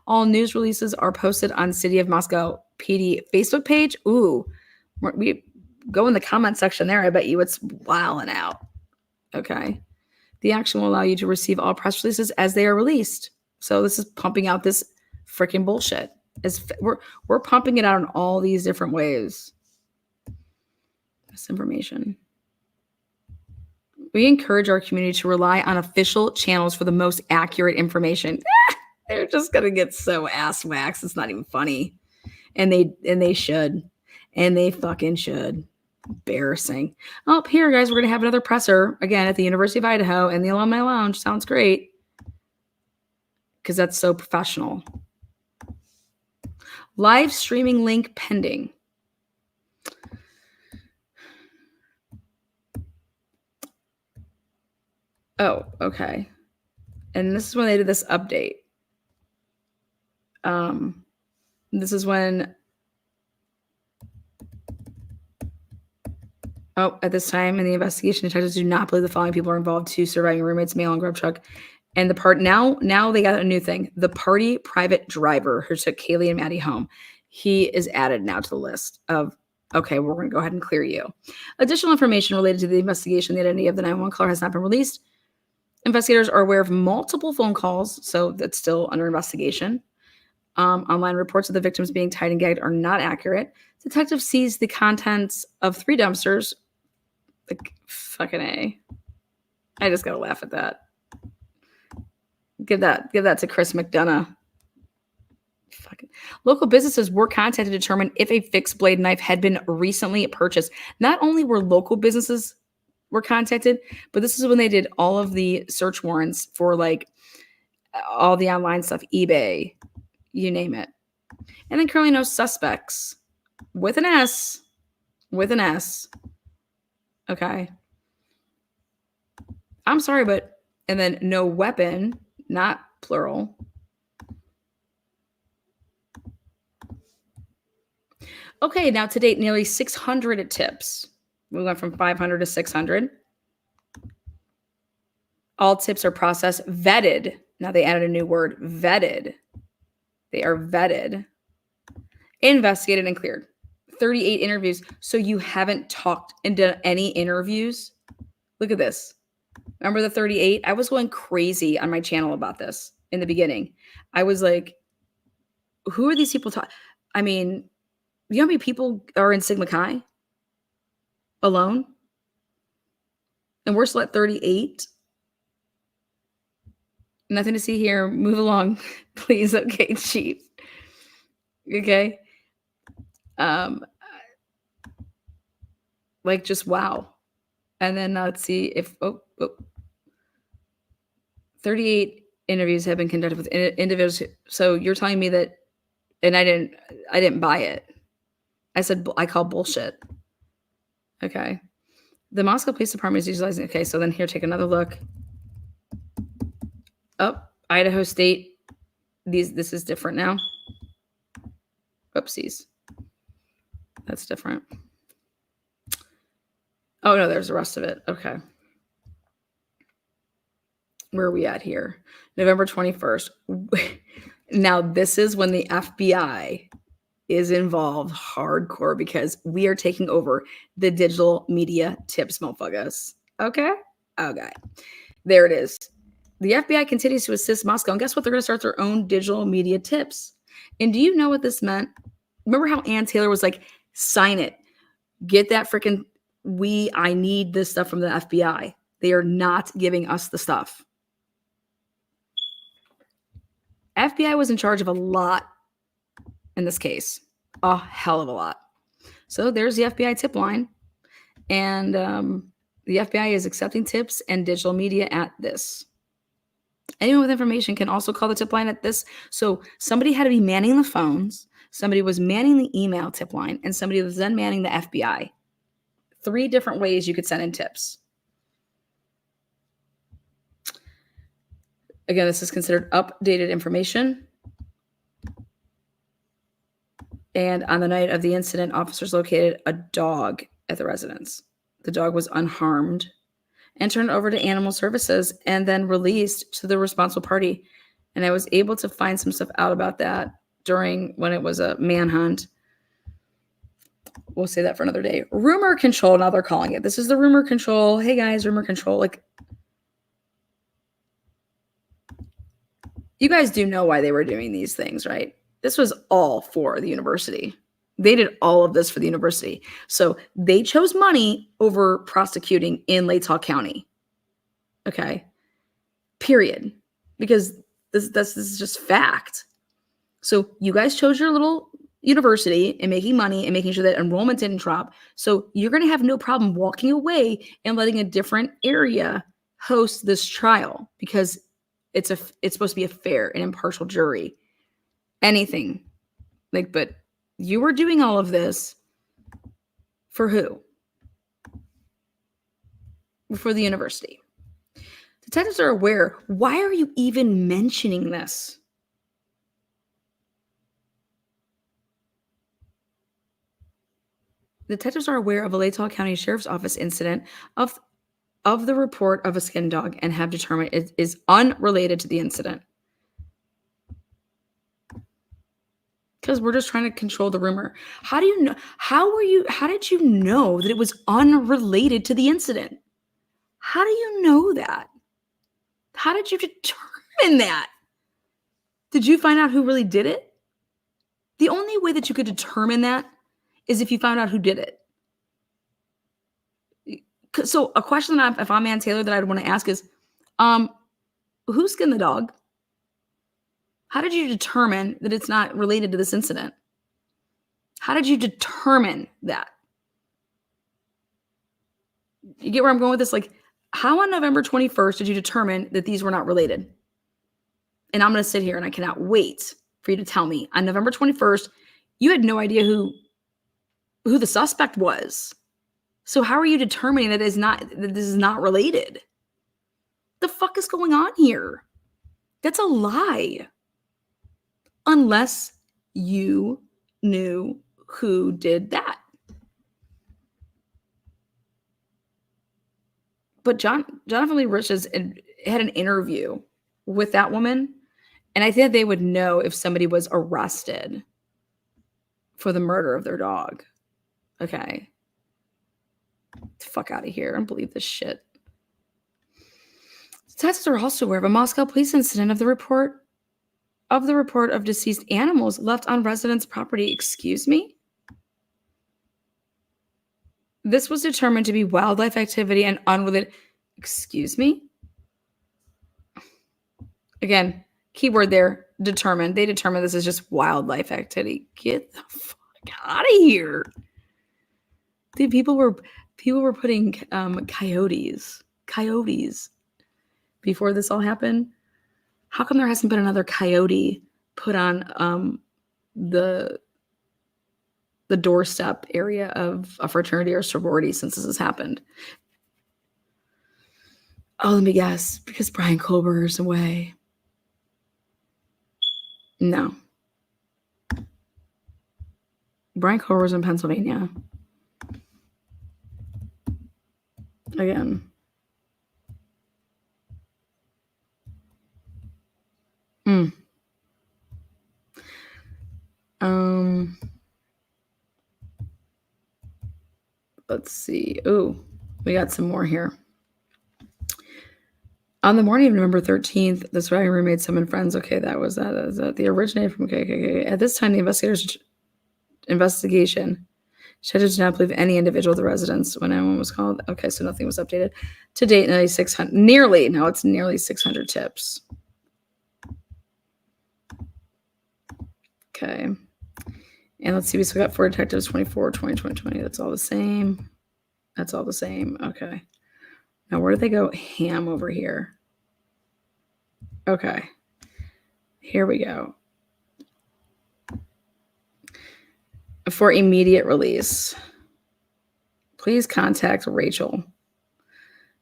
All news releases are posted on City of Moscow PD Facebook page. Ooh, we go in the comment section there. I bet you it's wilding out. Okay. The action will allow you to receive all press releases as they are released. So this is pumping out this freaking bullshit. We're pumping it out in all these different ways. This information. We encourage our community to rely on official channels for the most accurate information. They're just gonna get so ass waxed. It's not even funny. And they should. And they fucking should. Embarrassing. Oh, here, guys, we're gonna have another presser again at the University of Idaho in the Alumni Lounge. Sounds great. Because that's so professional. Live streaming link pending. Oh, okay. And this is when they did this update. This is when, at this time in the investigation, detectives do not believe the following people are involved: 2 surviving roommates, male and grub truck. And the part now they got a new thing. The party private driver who took Kaylee and Maddie home. He is added now to the list of, okay, we're going to go ahead and clear you. Additional information related to the investigation, the identity of the 911 caller has not been released. Investigators are aware of multiple phone calls, so that's still under investigation. Online reports of the victims being tied and gagged are not accurate. Detectives seized the contents of 3 dumpsters. Like, fucking A. I just gotta laugh at that. Give that to Chris McDonough. Fucking. Local businesses were contacted to determine if a fixed blade knife had been recently purchased. Not only were local businesses were contacted, but this is when they did all of the search warrants for, like, all the online stuff, eBay, you name it. And then currently no suspects with an S. Okay. I'm sorry, but, and then no weapon, not plural. Okay, now to date, nearly 600 tips. We went from 500 to 600. All tips are processed, vetted. Now they added a new word, vetted. They are vetted, investigated, and cleared. 38 interviews. So you haven't talked and done any interviews? Look at this. Remember the 38? I was going crazy on my channel about this in the beginning. I was like, who are these people talking? I mean, you know how many people are in Sigma Chi alone? And we're still at 38. Nothing to see here. Move along, please. Okay, chief. Okay. Like, just wow. And then let's see if 38 interviews have been conducted with individuals. So you're telling me that, and I didn't buy it. I said I call bullshit. Okay. The Moscow Police Department is utilizing. Okay, so then here, take another look. Oh, Idaho State. This is different now. Oopsies. That's different. Oh no, there's the rest of it. Okay. Where are we at here? November 21st. Now, this is when the FBI is involved hardcore because we are taking over the digital media tips, motherfuckers. Okay? Okay. There it is. The FBI continues to assist Moscow. And guess what? They're going to start their own digital media tips. And do you know what this meant? Remember how Ann Taylor was like, sign it. Get that freaking, I need this stuff from the FBI. They are not giving us the stuff. FBI was in charge of a lot in this case. A hell of a lot. So there's the FBI tip line. And the FBI is accepting tips and digital media at this. Anyone with information can also call the tip line at this. So somebody had to be manning the phones. Somebody was manning the email tip line. And somebody was then manning the FBI. 3 different ways you could send in tips. Again, this is considered updated information. And on the night of the incident, officers located a dog at the residence. The dog was unharmed and turned over to animal services and then released to the responsible party. And I was able to find some stuff out about that during when it was a manhunt. We'll say that for another day. Rumor control, now they're calling it. This is the rumor control. Hey guys, rumor control. Like, you guys do know why they were doing these things, right? This was all for the university. They did all of this for the university. So they chose money over prosecuting in Latah County. Okay. Period. Because this is just fact. So you guys chose your little university and making money and making sure that enrollment didn't drop. So you're going to have no problem walking away and letting a different area host this trial because it's supposed to be a fair and impartial jury. Anything. Like, but you were doing all of this for who? For the university. Detectives are aware. Why are you even mentioning this? Detectives are aware of a Latah County Sheriff's Office incident of the report of a skin dog and have determined it is unrelated to the incident. Because we're just trying to control the rumor. How do you know? How did you know that it was unrelated to the incident? How do you know that? How did you determine that? Did you find out who really did it? The only way that you could determine that is if you found out who did it. So a question that if I'm Ann Taylor that I'd want to ask is, who skinned the dog? How did you determine that it's not related to this incident? How did you determine that? You get where I'm going with this? Like, how on November 21st did you determine that these were not related? And I'm going to sit here and I cannot wait for you to tell me on November 21st, you had no idea who the suspect was. So how are you determining that this is not related? The fuck is going on here? That's a lie. Unless you knew who did that. But Jonathan Lee Riches had an interview with that woman, and I think they would know if somebody was arrested for the murder of their dog. Okay. Get the fuck out of here. I don't believe this shit. Detectives are also aware of a Moscow police incident of the report of deceased animals left on residents' property. Excuse me? This was determined to be wildlife activity and unrelated. Excuse me? Again, keyword there, determined. They determined this is just wildlife activity. Get the fuck Get out of here. Dude, people were putting coyotes before this all happened. How come there hasn't been another coyote put on the doorstep area of a fraternity or sorority since this has happened? Oh, let me guess. Because Brian Kohlberger's away. No. Brian Kohlberger's in Pennsylvania. Again. Let's see. Oh, we got some more here. On the morning of November 13th, the surviving roommate summoned friends. Okay, that was that. The originator from okay. At this time, the investigation Shedder did not believe any individual at the residence when anyone was called. Okay, so nothing was updated. To date, nearly 600 tips. Okay. And let's see, we still got 4 detectives, 24, 20, 20, 20. That's all the same. That's all the same. Okay. Now, where did they go ham over here? Okay. Here we go. For immediate release, please contact Rachel.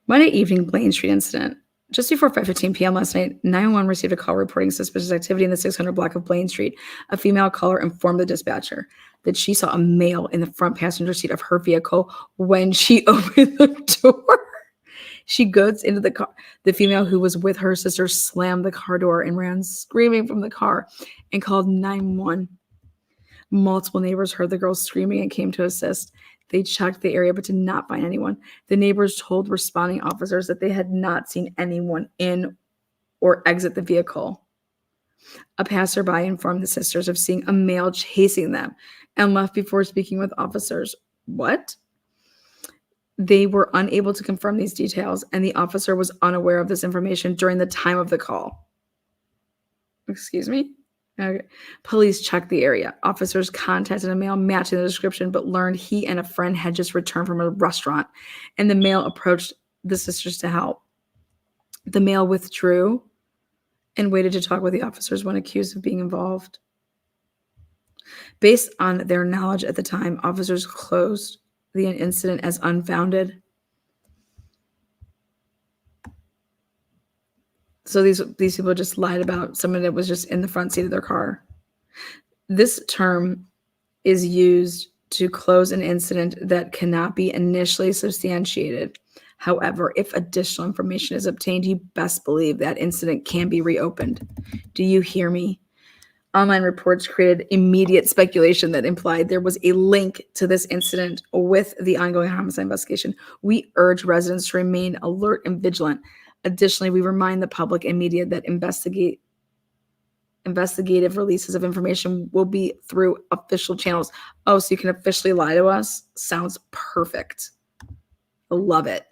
Monday evening, Blaine Street incident. Just before 5:15 p.m. last night, 911 received a call reporting suspicious activity in the 600 block of Blaine Street. A female caller informed the dispatcher that she saw a male in the front passenger seat of her vehicle when she opened the door. She goes into the car. The female who was with her sister slammed the car door and ran screaming from the car and called 911. Multiple neighbors heard the girl screaming and came to assist. They checked the area but did not find anyone. The neighbors told responding officers that they had not seen anyone in or exit the vehicle. A passerby informed the sisters of seeing a male chasing them and left before speaking with officers. What? They were unable to confirm these details, and the officer was unaware of this information during the time of the call. Excuse me? Okay. Police checked the area. Officers contacted a male matching the description, but learned he and a friend had just returned from a restaurant, and the male approached the sisters to help. The male withdrew and waited to talk with the officers when accused of being involved. Based on their knowledge at the time, officers closed the incident as unfounded. So these people just lied about someone that was just in the front seat of their car. This term is used to close an incident that cannot be initially substantiated. However, if additional information is obtained, you best believe that incident can be reopened. Do you hear me? Online reports created immediate speculation that implied there was a link to this incident with the ongoing homicide investigation. We urge residents to remain alert and vigilant. Additionally, we remind the public and media that investigative releases of information will be through official channels. Oh, so you can officially lie to us? Sounds perfect. I love it.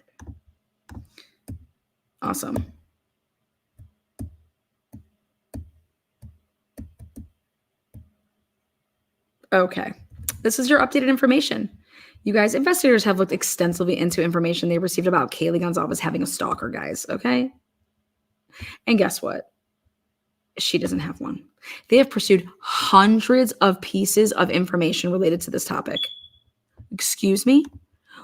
Awesome. Okay. This is your updated information. You guys, investigators have looked extensively into information they received about Kaylee Gonzalez having a stalker, guys, okay? And guess what? She doesn't have one. They have pursued hundreds of pieces of information related to this topic. Excuse me?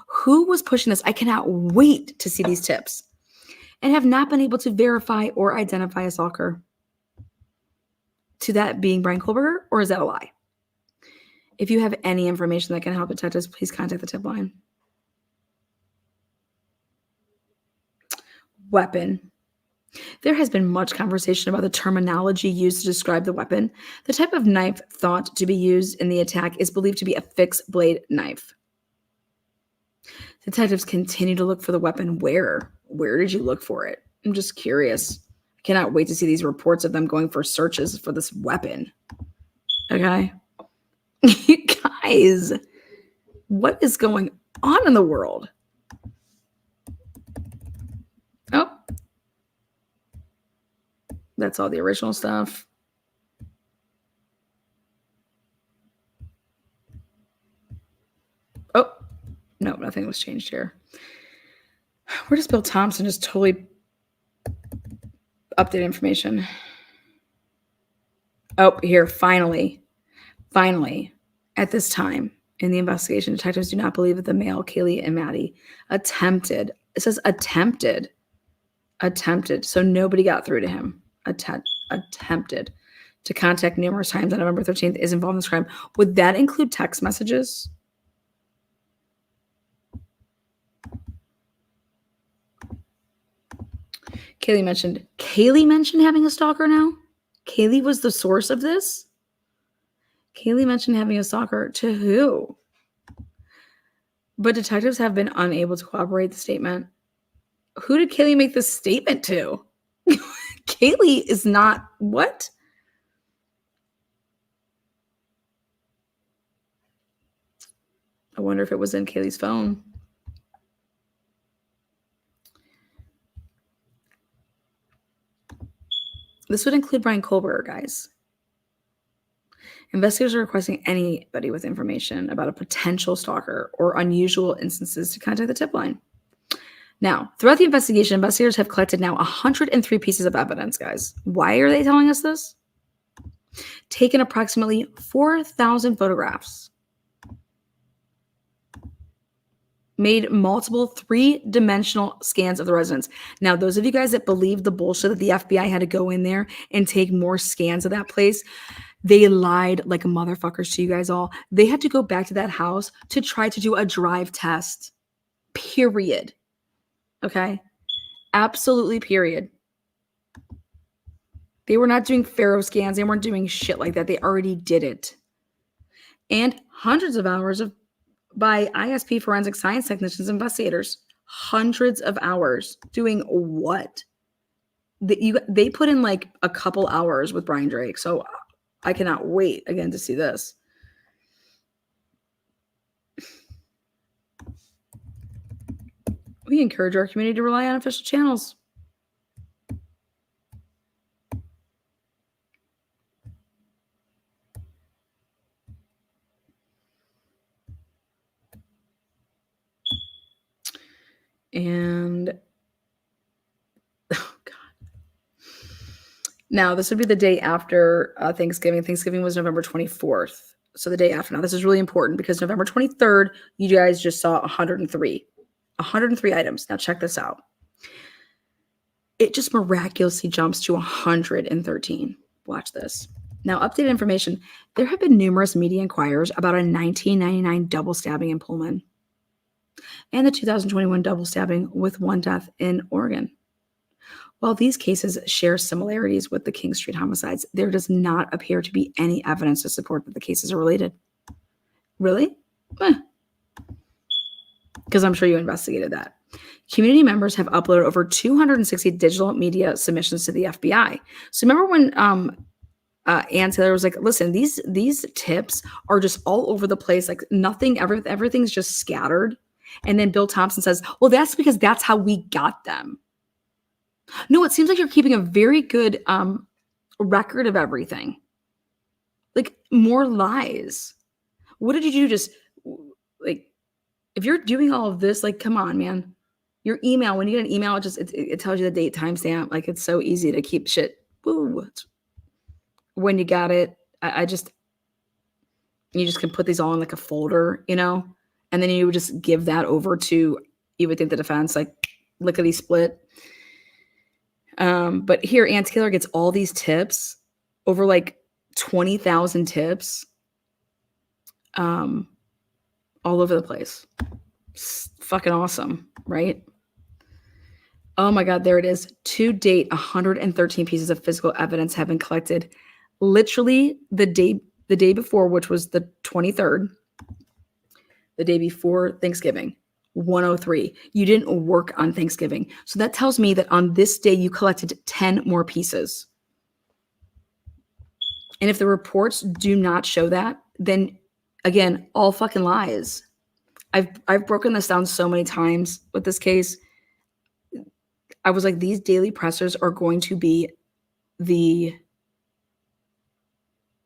Who was pushing this? I cannot wait to see these tips and have not been able to verify or identify a stalker. To that being Brian Kohlberger, or is that a lie? If you have any information that can help detectives, please contact the tip line. Weapon. There has been much conversation about the terminology used to describe the weapon. The type of knife thought to be used in the attack is believed to be a fixed blade knife. Detectives continue to look for the weapon. Where? Where did you look for it? I'm just curious. I cannot wait to see these reports of them going for searches for this weapon. Okay? Guys, what is going on in the world? Oh, that's all the original stuff. No, nothing was changed here. Where does Bill Thompson just totally update information? Oh, here, finally, at this time in the investigation, detectives do not believe that the male, Kaylee and Maddie, attempted. It says attempted. So nobody got through to him. Attempted to contact numerous times on November 13th is involved in this crime. Would that include text messages? Kaylee mentioned having a stalker now? Kaylee was the source of this? Kaylee mentioned having a stalker to who? But detectives have been unable to corroborate the statement. Who did Kaylee make this statement to? Kaylee is not what? I wonder if it was in Kaylee's phone. This would include Brian Kohlberger, guys. Investigators are requesting anybody with information about a potential stalker or unusual instances to contact the tip line. Now, throughout the investigation, investigators have collected now 103 pieces of evidence, guys. Why are they telling us this? Taken approximately 4,000 photographs. Made multiple 3-dimensional scans of the residence. Now, those of you guys that believe the bullshit that the FBI had to go in there and take more scans of that place, they lied like motherfuckers to you guys all. They had to go back to that house to try to do a drive test. Period. Okay? Absolutely, period. They were not doing Pharaoh scans. They weren't doing shit like that. They already did it. And hundreds of hours by ISP forensic science technicians, investigators. Hundreds of hours doing what? They put in like a couple hours with Brian Drake. So I cannot wait again to see this. We encourage our community to rely on official channels. And oh God. Now this would be the day after Thanksgiving. Thanksgiving was November 24th. So the day after. Now this is really important because November 23rd, you guys just saw 103 items. Now check this out. It just miraculously jumps to 113. Watch this. Now, updated information. There have been numerous media inquiries about a 1999 double stabbing in Pullman and the 2021 double stabbing with one death in Oregon. While these cases share similarities with the King Street homicides, there does not appear to be any evidence to support that the cases are related. Really? Because I'm sure you investigated that. Community members have uploaded over 260 digital media submissions to the FBI. So remember when Ann Taylor was like, listen, these tips are just all over the place. Like nothing, everything's just scattered. And then Bill Thompson says, well, that's because that's how we got them. No, it seems like you're keeping a very good record of everything. Like more lies. What did you do? Just like, if you're doing all of this, like, come on, man. Your email, when you get an email, it tells you the date, timestamp. Like it's so easy to keep shit. Woo. When you got it, you just can put these all in like a folder, you know, and then you would just give that over to, you would think the defense, like lickety split. But here, Ann Taylor gets all these tips, over like 20,000 tips, all over the place. It's fucking awesome, right? Oh my God, there it is. To date, 113 pieces of physical evidence have been collected. Literally the day before, which was the 23rd, the day before Thanksgiving, 103. You didn't work on Thanksgiving. So that tells me that on this day, you collected 10 more pieces. And if the reports do not show that, then again, all fucking lies. I've broken this down so many times with this case. I was like, these daily pressers are going to be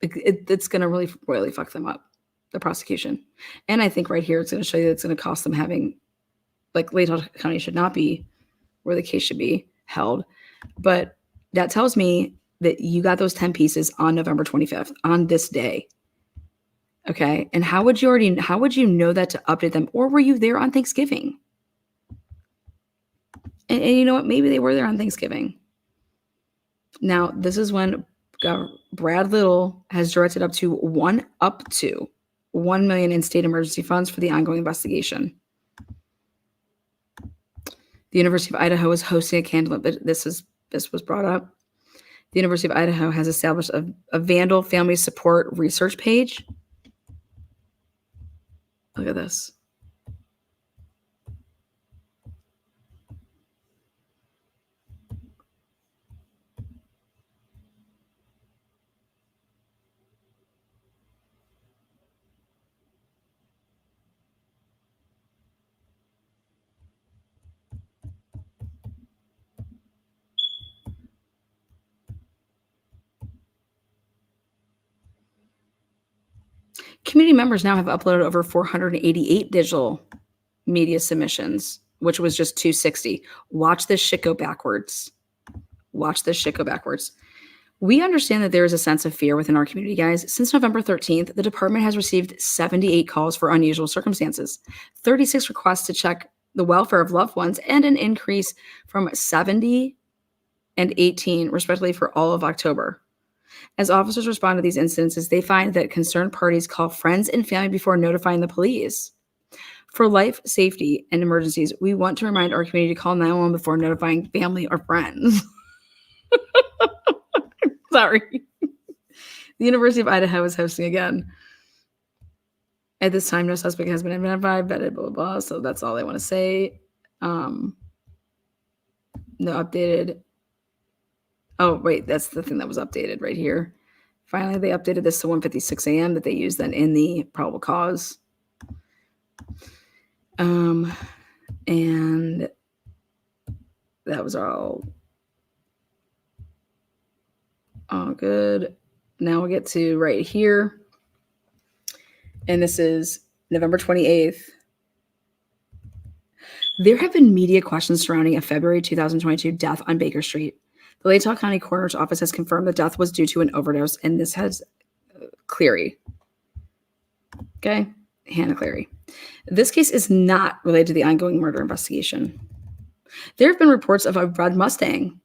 it's going to really, really fuck them up. the prosecution. And I think right here, it's going to show you that it's going to cost them having, like, Latah County should not be where the case should be held. But that tells me that you got those 10 pieces on November 25th, on this day. Okay. And how would you know that to update them? Or were you there on Thanksgiving? And you know what? Maybe they were there on Thanksgiving. Now, this is when Brad Little has directed up to $1 million in state emergency funds for the ongoing investigation. The University of Idaho is hosting a candle. This was brought up. The University of Idaho has established a Vandal family support research page. Look at this. Community members now have uploaded over 488 digital media submissions, which was just 260. Watch this shit go backwards. Watch this shit go backwards. We understand that there is a sense of fear within our community, guys. Since November 13th, the department has received 78 calls for unusual circumstances, 36 requests to check the welfare of loved ones, and an increase from 70 and 18, respectively, for all of October. As officers respond to these incidences, they find that concerned parties call friends and family before notifying the police. For life, safety, and emergencies, we want to remind our community to call 911 before notifying family or friends. Sorry. The University of Idaho is hosting again. At this time, no suspect has been identified, vetted, blah, blah, blah. So that's all they want to say. No updated. Oh, wait, that's the thing that was updated right here. Finally, they updated this to 1:56 a.m. that they used then in the probable cause. And that was all good. Now we get to right here. And this is November 28th. There have been media questions surrounding a February 2022 death on Baker Street. The Latah County Coroner's Office has confirmed the death was due to an overdose, and this has Cleary. Okay, Hannah Cleary. This case is not related to the ongoing murder investigation. There have been reports of a red Mustang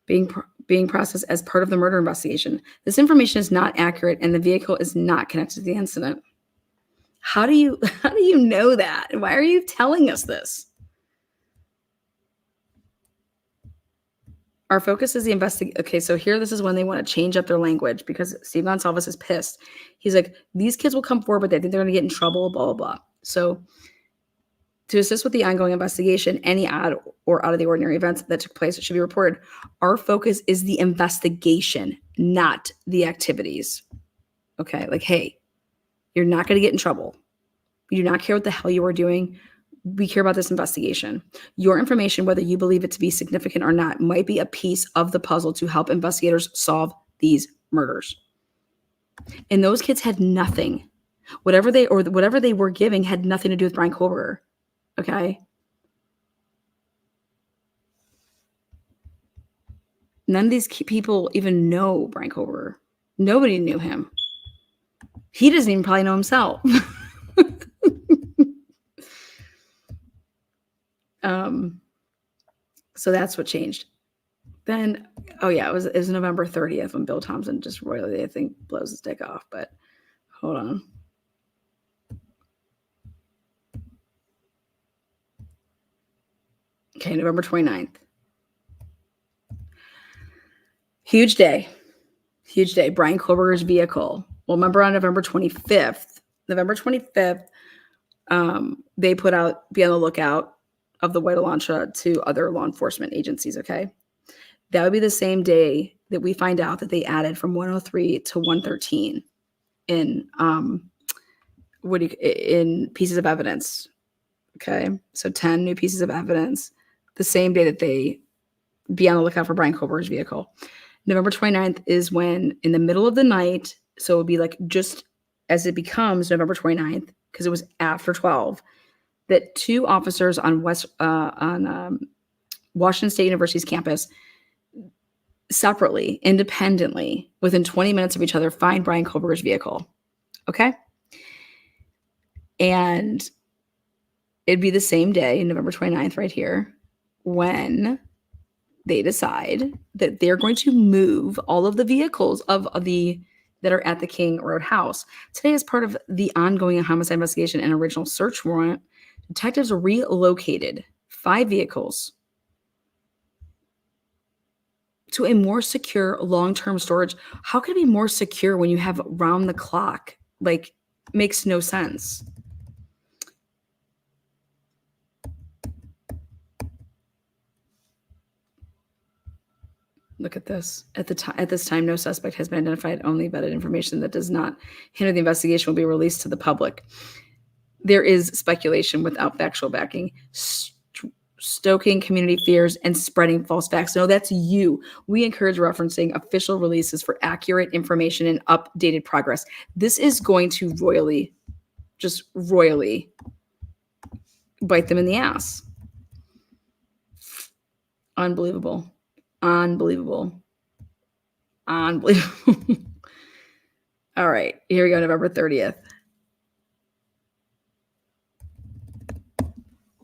being processed as part of the murder investigation. This information is not accurate, and the vehicle is not connected to the incident. How do you know that? Why are you telling us this? Our focus is the investigation. Okay, so here, this is when they want to change up their language because Steve Gonsalves is pissed. He's like, these kids will come forward, but they think they're going to get in trouble, blah, blah, blah. So to assist with the ongoing investigation, any odd or out of the ordinary events that took place should be reported. Our focus is the investigation, not the activities. Okay, like, hey, you're not going to get in trouble. You do not care what the hell you are doing. We care about this investigation. Your information, whether you believe it to be significant or not, might be a piece of the puzzle to help investigators solve these murders. And those kids had nothing. Whatever they were giving had nothing to do with Brian Koberger. Okay? None of these people even know Brian Koberger. Nobody knew him. He doesn't even probably know himself. So that's what changed. Then, oh yeah, it was November 30th when Bill Thompson just royally, I think, blows his dick off. But hold on. Okay, November 29th. Huge day. Huge day. Brian Koberger's vehicle. Well, remember on November 25th, they put out, be on the lookout of the white Elantra to other law enforcement agencies, okay? That would be the same day that we find out that they added from 103 to 113 in in pieces of evidence, okay? So 10 new pieces of evidence the same day that they be on the lookout for Brian Koberger's vehicle. November 29th is when, in the middle of the night, so it would be like just as it becomes November 29th, because it was after 12, that 2 officers on Washington State University's campus separately, independently, within 20 minutes of each other, find Brian Koberger's vehicle. Okay? And it'd be the same day, November 29th, right here, when they decide that they're going to move all of the vehicles that are at the King Road house. Today, as part of the ongoing homicide investigation and original search warrant, detectives relocated 5 vehicles to a more secure long-term storage. How could it be more secure when you have round the clock? Like, makes no sense. Look at this. At this time, no suspect has been identified. Only vetted information that does not hinder the investigation will be released to the public. There is speculation without factual backing, stoking community fears, and spreading false facts. No, that's you. We encourage referencing official releases for accurate information and updated progress. This is going to royally bite them in the ass. Unbelievable. All right, here we go, November 30th.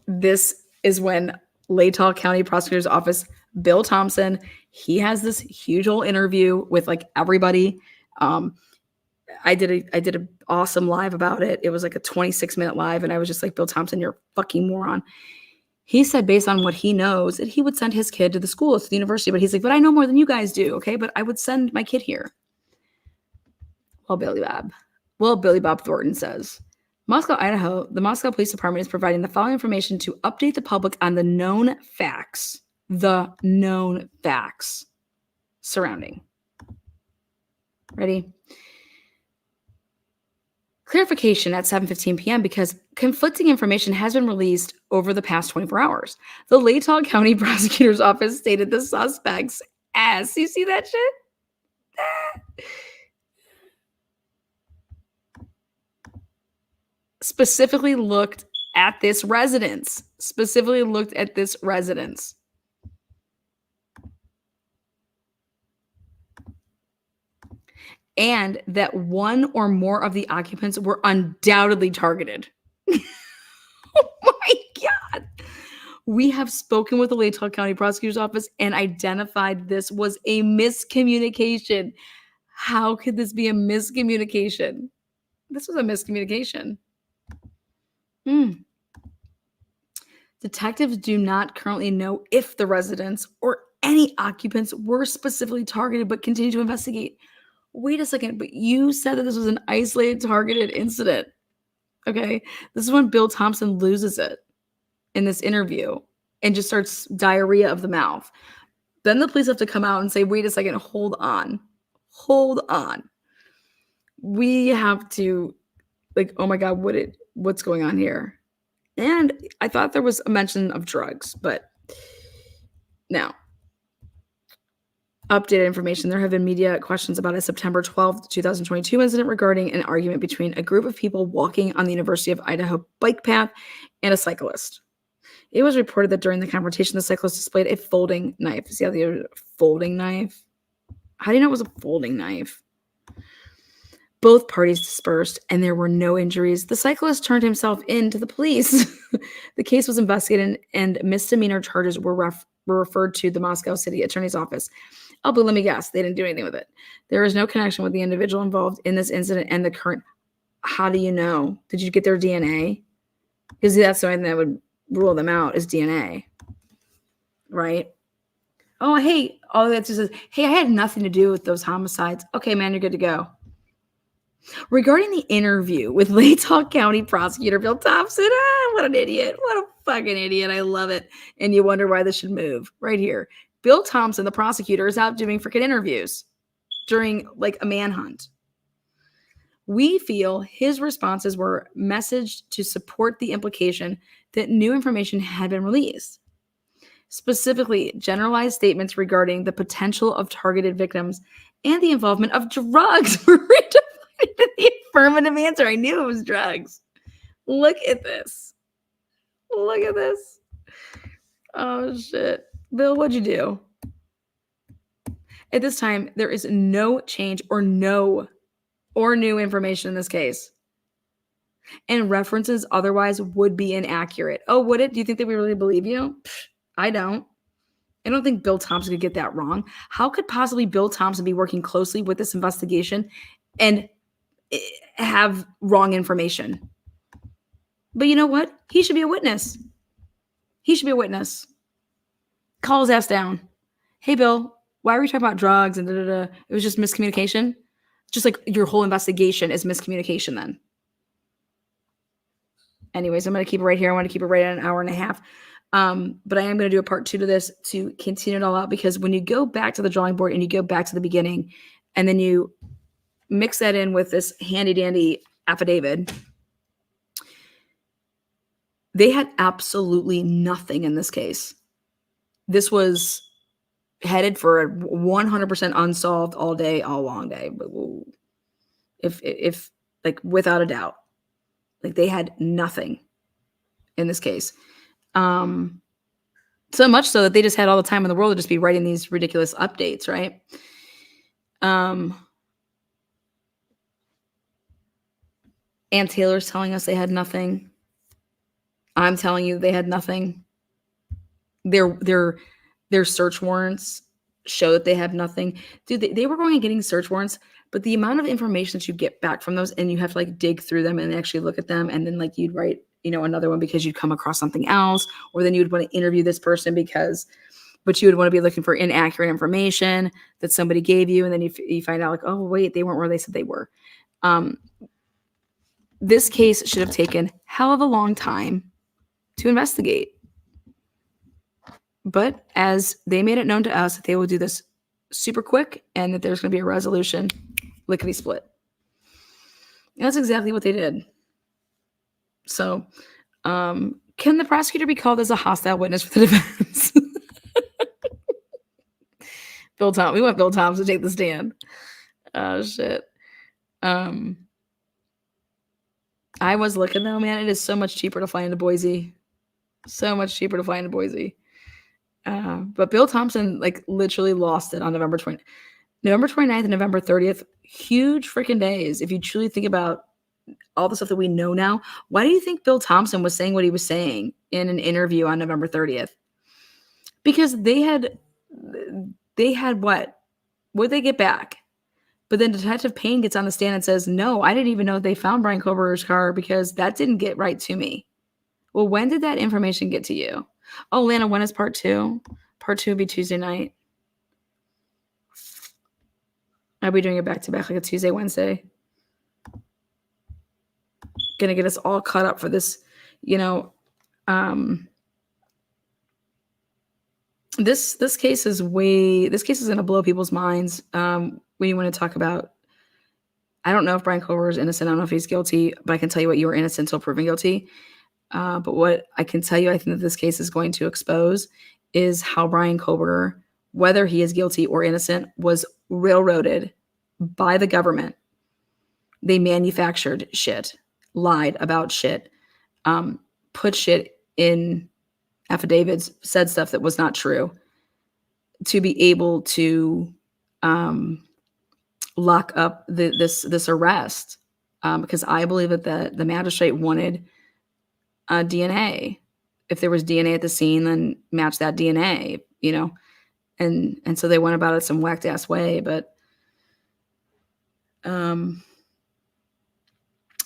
This is when Latah County Prosecutor's Office, Bill Thompson, he has this huge old interview with like everybody. I did an awesome live about it. It was like a 26-minute live, and I was just like, Bill Thompson, you're a fucking moron. He said, based on what he knows, that he would send his kid to the school, to the university. But he's like, but I know more than you guys do, okay? But I would send my kid here. Well, Billy Bob Thornton says, Moscow, Idaho, the Moscow Police Department is providing the following information to update the public on the known facts surrounding. Ready? Clarification at 7:15 p.m. because conflicting information has been released over the past 24 hours. The Latah County Prosecutor's Office stated the suspects as, you see that shit? Specifically looked at this residence. And that one or more of the occupants were undoubtedly targeted. Oh my God. We have spoken with the Latah County Prosecutor's Office and identified this was a miscommunication. How could this be a miscommunication? This was a miscommunication. Detectives do not currently know if the residents or any occupants were specifically targeted, but continue to investigate. Wait a second, but you said that this was an isolated, targeted incident. Okay, this is when Bill Thompson loses it in this interview and just starts diarrhea of the mouth. Then the police have to come out and say, wait a second, hold on. We have to, like, oh my God, what's going on here? And I thought there was a mention of drugs, but now, updated information. There have been media questions about a September 12th, 2022 incident regarding an argument between a group of people walking on the University of Idaho bike path and a cyclist. It was reported that during the confrontation, the cyclist displayed a folding knife. See how the folding knife? How do you know it was a folding knife? Both parties dispersed and there were no injuries. The cyclist turned himself in to the police. The case was investigated and misdemeanor charges were referred to the Moscow City Attorney's Office. Oh, but let me guess, they didn't do anything with it. There is no connection with the individual involved in this incident and the current. How do you know? Did you get their DNA? Because that's the only thing that would rule them out is DNA, right? Oh, hey, all that just says, hey, I had nothing to do with those homicides. Okay, man, you're good to go. Regarding the interview with Latah County Prosecutor Bill Thompson, what an idiot. What a fucking idiot. I love it. And you wonder why this should move right here. Bill Thompson, the prosecutor, is out doing freaking interviews during like a manhunt. We feel his responses were messaged to support the implication that new information had been released. Specifically, generalized statements regarding the potential of targeted victims and the involvement of drugs were redefined in the Affirmative answer. I knew it was drugs. Look at this. Look at this. Oh, shit. Bill, what'd you do? At this time, there is no change or new information in this case. And references otherwise would be inaccurate. Oh, would it? Do you think that we really believe you? I don't. I don't think Bill Thompson could get that wrong. How could possibly Bill Thompson be working closely with this investigation and have wrong information? But you know what? He should be a witness. He should be a witness. Call his ass down. Hey, Bill, why are we talking about drugs and da-da-da? It was just miscommunication? Just like your whole investigation is miscommunication then. Anyways, I'm going to keep it right here. I want to keep it right at an hour and a half. But I am going to do a part 2 to this to continue it all out, because when you go back to the drawing board and you go back to the beginning and then you mix that in with this handy dandy affidavit, they had absolutely nothing in this case. This was headed for a 100% unsolved all day, all long day. If like without a doubt, like they had nothing in this case. So much so that they just had all the time in the world to just be writing these ridiculous updates, right? Ann Taylor's telling us they had nothing. I'm telling you they had nothing. Their search warrants show that they have nothing. Dude, they were going and getting search warrants, but the amount of information that you get back from those, and you have to like dig through them and actually look at them, and then like you'd write, another one because you'd come across something else, or then you would want to interview this person but you would want to be looking for inaccurate information that somebody gave you, and then you find out like, oh wait, they weren't where they said they were. This case should have taken hell of a long time to investigate. But as they made it known to us that they will do this super quick and that there's going to be a resolution, lickety split. And that's exactly what they did. So, can the prosecutor be called as a hostile witness for the defense? We want Bill Thompson to take the stand. Oh, shit. I was looking though, man. It is so much cheaper to fly into Boise. So much cheaper to fly into Boise. But Bill Thompson like literally lost it on November 29th and November 30th. Huge freaking days. If you truly think about all the stuff that we know now, why do you think Bill Thompson was saying what he was saying in an interview on November 30th? Because they had what? What'd they get back? But then Detective Payne gets on the stand and says, no, I didn't even know they found Brian Koberger's car because that didn't get right to me. Well, when did that information get to you? Oh, Lana, when is part 2? Part 2 would be Tuesday night. I'll be doing it back-to-back like a Tuesday, Wednesday. Gonna get us all caught up for this, this case is gonna blow people's minds. When you want to talk about, I don't know if Brian Koberger is innocent. I don't know if he's guilty, but I can tell you what, you were innocent until proven guilty. But what I can tell you, I think that this case is going to expose is how Brian Koberger, whether he is guilty or innocent, was railroaded by the government. They manufactured shit, lied about shit, put shit in affidavits, said stuff that was not true to be able to lock up this arrest. Because I believe that the magistrate wanted DNA. If there was DNA at the scene, then match that DNA, and so they went about it some whacked ass way. But I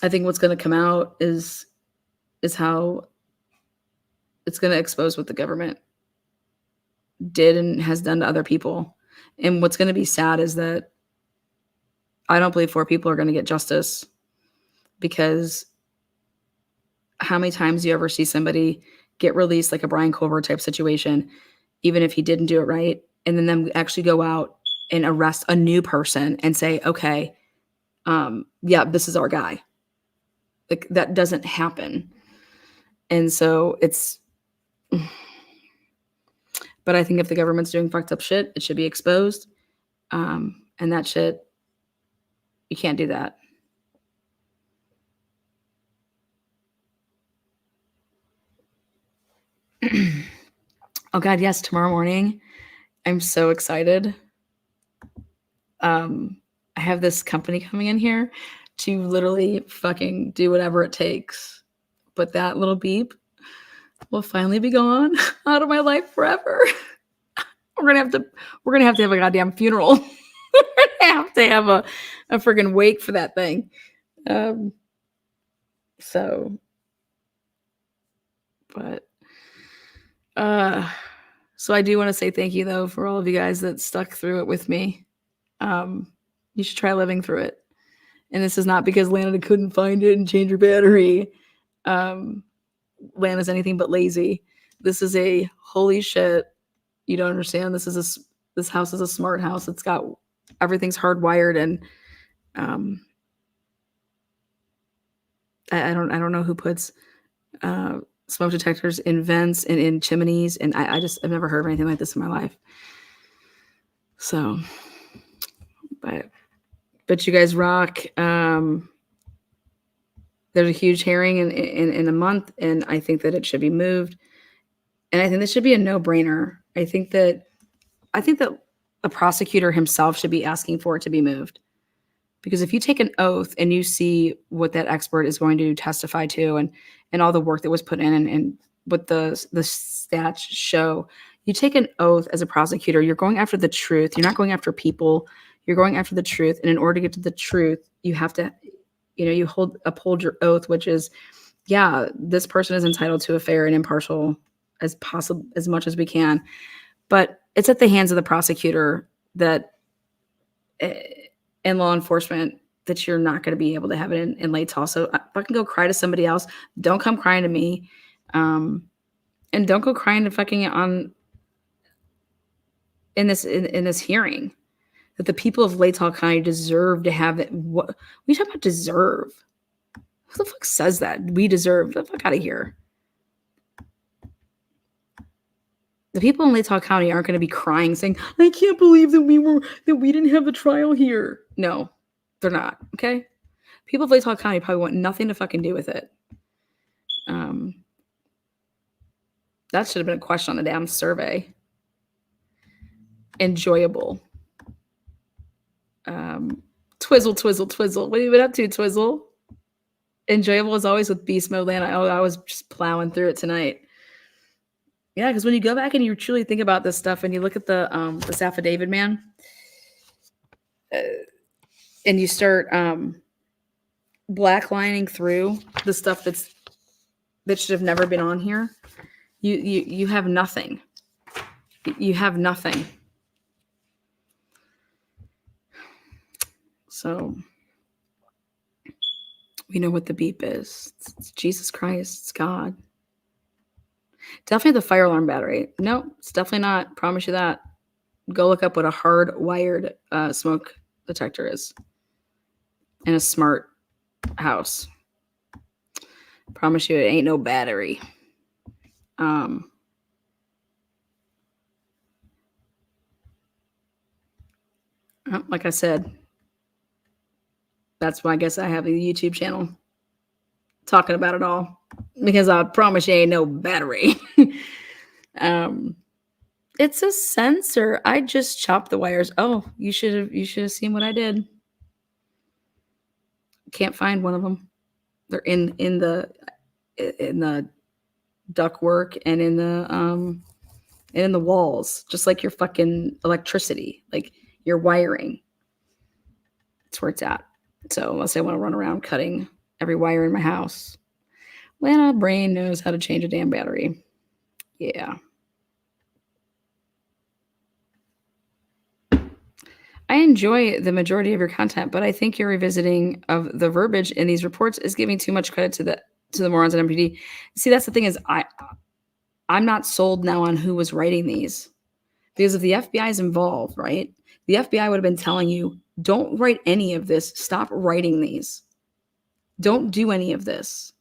think what's going to come out is how it's going to expose what the government did and has done to other people. And what's going to be sad is that I don't believe 4 people are going to get justice, because how many times do you ever see somebody get released like a Brian Koberger type situation, even if he didn't do it right, and then them actually go out and arrest a new person and say, okay, yeah, this is our guy. Like, that doesn't happen. And so but I think if the government's doing fucked up shit, it should be exposed. And that shit, you can't do that. Oh God, yes, tomorrow morning. I'm so excited. I have this company coming in here to literally fucking do whatever it takes. But that little beep will finally be gone out of my life forever. We're gonna have to have a goddamn funeral. We're gonna have to have a friggin' wake for that thing. So, but so I do want to say thank you though for all of you guys that stuck through it with me. You should try living through it. And this is not because Lana couldn't find it and change her battery. Lana's anything but lazy. This is a holy shit. You don't understand. This house is a smart house. It's got everything's hardwired, and I don't know who puts smoke detectors in vents and in chimneys, and I've never heard of anything like this in my life. So, but you guys rock. There's a huge hearing in a month, and I think that it should be moved. And I think this should be a no-brainer. I think that the prosecutor himself should be asking for it to be moved. Because if you take an oath and you see what that expert is going to testify to, and all the work that was put in, and what the stats show, you take an oath as a prosecutor, you're going after the truth. You're not going after people. You're going after the truth. And in order to get to the truth, you have to, you uphold your oath, which is, yeah, this person is entitled to a fair and impartial as much as we can. But it's at the hands of the prosecutor that, and law enforcement, that you're not going to be able to have it in Latah. So fucking go cry to somebody else. Don't come crying to me. And don't go crying to fucking in this hearing, that the people of Latah County deserve to have it. What we talk about deserve? Who the fuck says that? We deserve. Get the fuck out of here. The people in Latah County aren't going to be crying saying, I can't believe that we didn't have the trial here. No, they're not. Okay. People of Latah County probably want nothing to fucking do with it. That should have been a question on the damn survey. Enjoyable. Twizzle, twizzle, twizzle. What have you been up to, Twizzle? Enjoyable as always with Beast Mode Land. I was just plowing through it tonight. Yeah, because when you go back and you truly think about this stuff, and you look at this affidavit, man, and you start blacklining through the stuff that should have never been on here, you have nothing. You have nothing. So we know what the beep is. It's Jesus Christ. It's God. Definitely the fire alarm battery. No, it's definitely not. Promise you that. Go look up what a hardwired smoke detector is in a smart house. Promise you it ain't no battery. Like I said, that's why I guess I have a YouTube channel talking about it all, because I promise you ain't no battery. It's a sensor. I just chopped the wires. Oh, you should have seen what I did. Can't find one of them. They're in the ductwork and in the walls, just like your fucking electricity, like your wiring. That's where it's at. So unless I want to run around cutting every wire in my house, Lana brain knows how to change a damn battery. Yeah. I enjoy the majority of your content, but I think your revisiting of the verbiage in these reports is giving too much credit to the morons at MPD. See, that's the thing, is I'm not sold now on who was writing these, because if the FBI is involved, right? The FBI would have been telling you, don't write any of this. Stop writing these. Don't do any of this.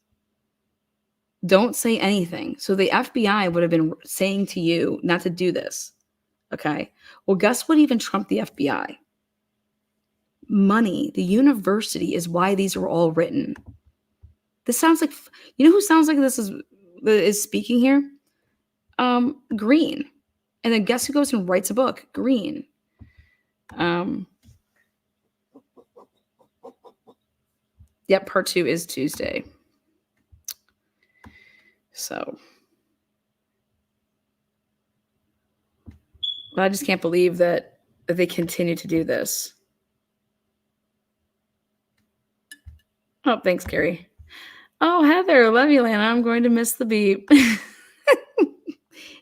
Don't say anything. So the FBI would have been saying to you not to do this. Okay. Well, guess what even trumped the FBI? Money. The university is why these are all written. This sounds like, who sounds like this is speaking here? Green. And then guess who goes and writes a book? Green. Yep, part 2 is Tuesday. So, but I just can't believe that they continue to do this. Oh, thanks, Gary. Oh, Heather, love you, Lana. I'm going to miss the beep.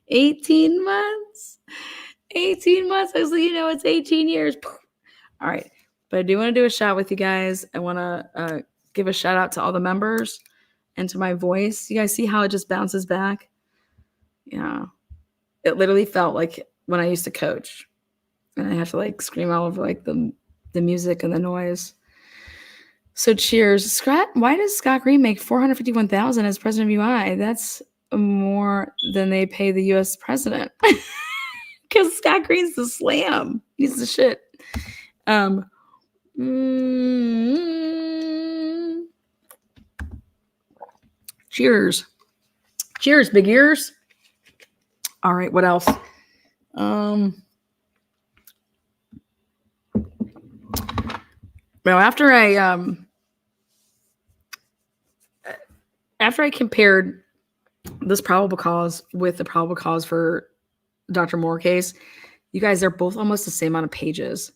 18 months. 18 months. I was like, it's 18 years. All right. But I do want to do a shout with you guys. I want to give a shout out to all the members and to my voice. You guys see how it just bounces back? Yeah. It literally felt like when I used to coach and I have to like scream all over like the music and the noise. So cheers. Scott, why does Scott Green make $451,000 as president of UI? That's more than they pay the US president. Because Scott Green's the slam. He's the shit. Cheers. Cheers, big ears. All right, what else? Well, after I compared this probable cause with the probable cause for Dr. Moore case, you guys, they're both almost the same amount of pages.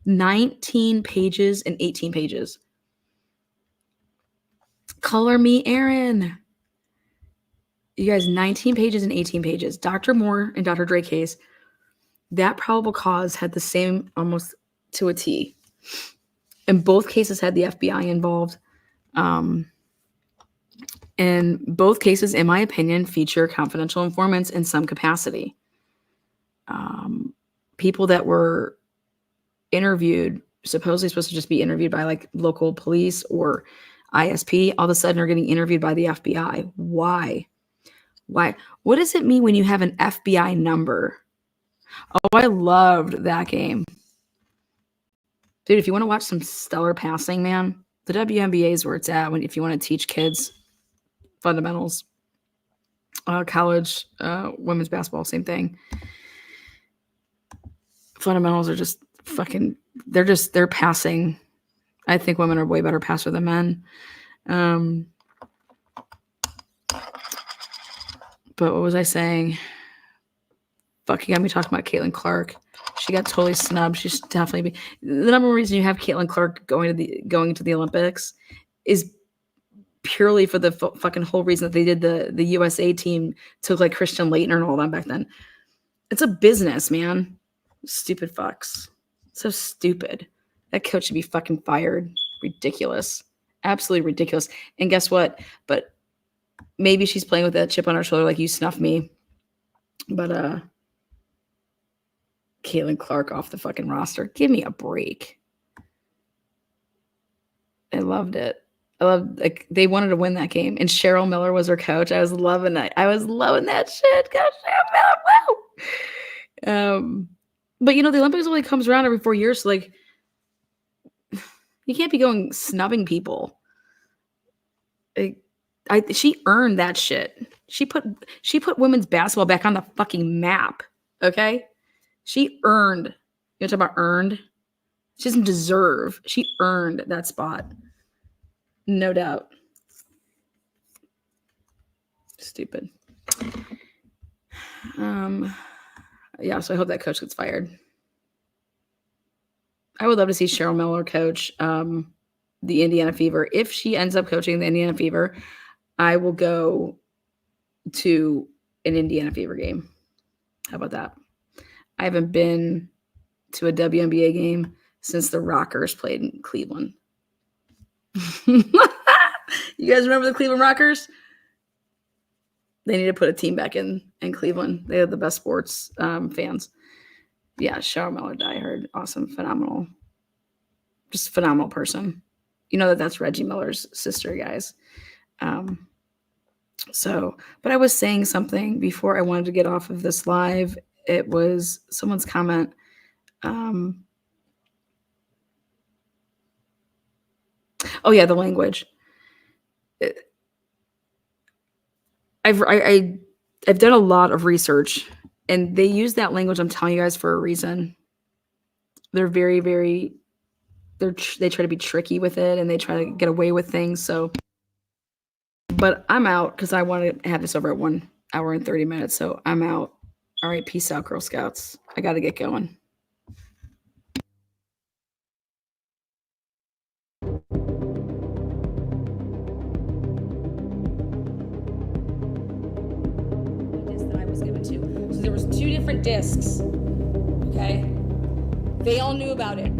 19 pages and 18 pages. Color me Aaron. You guys, 19 pages and 18 pages. Dr. Moore and Dr. Dre case, that probable cause had the same almost to a T. And both cases had the FBI involved. And both cases, in my opinion, feature confidential informants in some capacity. People that were interviewed, supposedly supposed to just be interviewed by like local police or ISP, all of a sudden are getting interviewed by the FBI. Why? What does it mean when you have an FBI number? Oh, I loved that game. Dude, if you want to watch some stellar passing, man, the WNBA is where it's at if you want to teach kids fundamentals. College, women's basketball, same thing. Fundamentals are just fucking, they're passing. I think women are way better passer than men. But what was I saying? Fucking got me talking about Caitlin Clark. She got totally snubbed. She should definitely be. The number one reason you have Caitlin Clark going to the Olympics is purely for the fucking whole reason that they did the USA team took like Christian Laettner and all that back then. It's a business, man. Stupid fucks. So stupid. That coach should be fucking fired. Ridiculous. Absolutely ridiculous. And guess what? But maybe she's playing with that chip on her shoulder like you snuffed me. But Caitlin Clark off the fucking roster. Give me a break. I loved it. Like they wanted to win that game, and Cheryl Miller was her coach. I was loving that. I was loving that shit. Go Cheryl Miller, woo! But the Olympics only comes around every 4 years, so like you can't be going snubbing people. She earned that shit. She put women's basketball back on the fucking map. Okay, she earned. You know, talk about earned. She doesn't deserve. She earned that spot. No doubt. Stupid. Yeah, so I hope that coach gets fired. I would love to see Cheryl Miller coach the Indiana Fever. If she ends up coaching the Indiana Fever, I will go to an Indiana Fever game. How about that? I haven't been to a WNBA game since the Rockers played in Cleveland. You guys remember the Cleveland Rockers? They need to put a team back in Cleveland. They have the best sports fans. Yeah, Cheryl Miller, diehard, awesome, phenomenal, just phenomenal person. You know that's Reggie Miller's sister, guys. But I was saying something before I wanted to get off of this live. It was someone's comment. Oh yeah, the language. I I've done a lot of research, and they use that language I'm telling you guys for a reason. They're very, very, they try to be tricky with it, and they try to get away with things. So, but I'm out because I want to have this over at 1 hour and 30 minutes. So I'm out. All right, peace out, Girl Scouts. I got to get going. That I was given to. So there was 2 different discs. Okay, they all knew about it.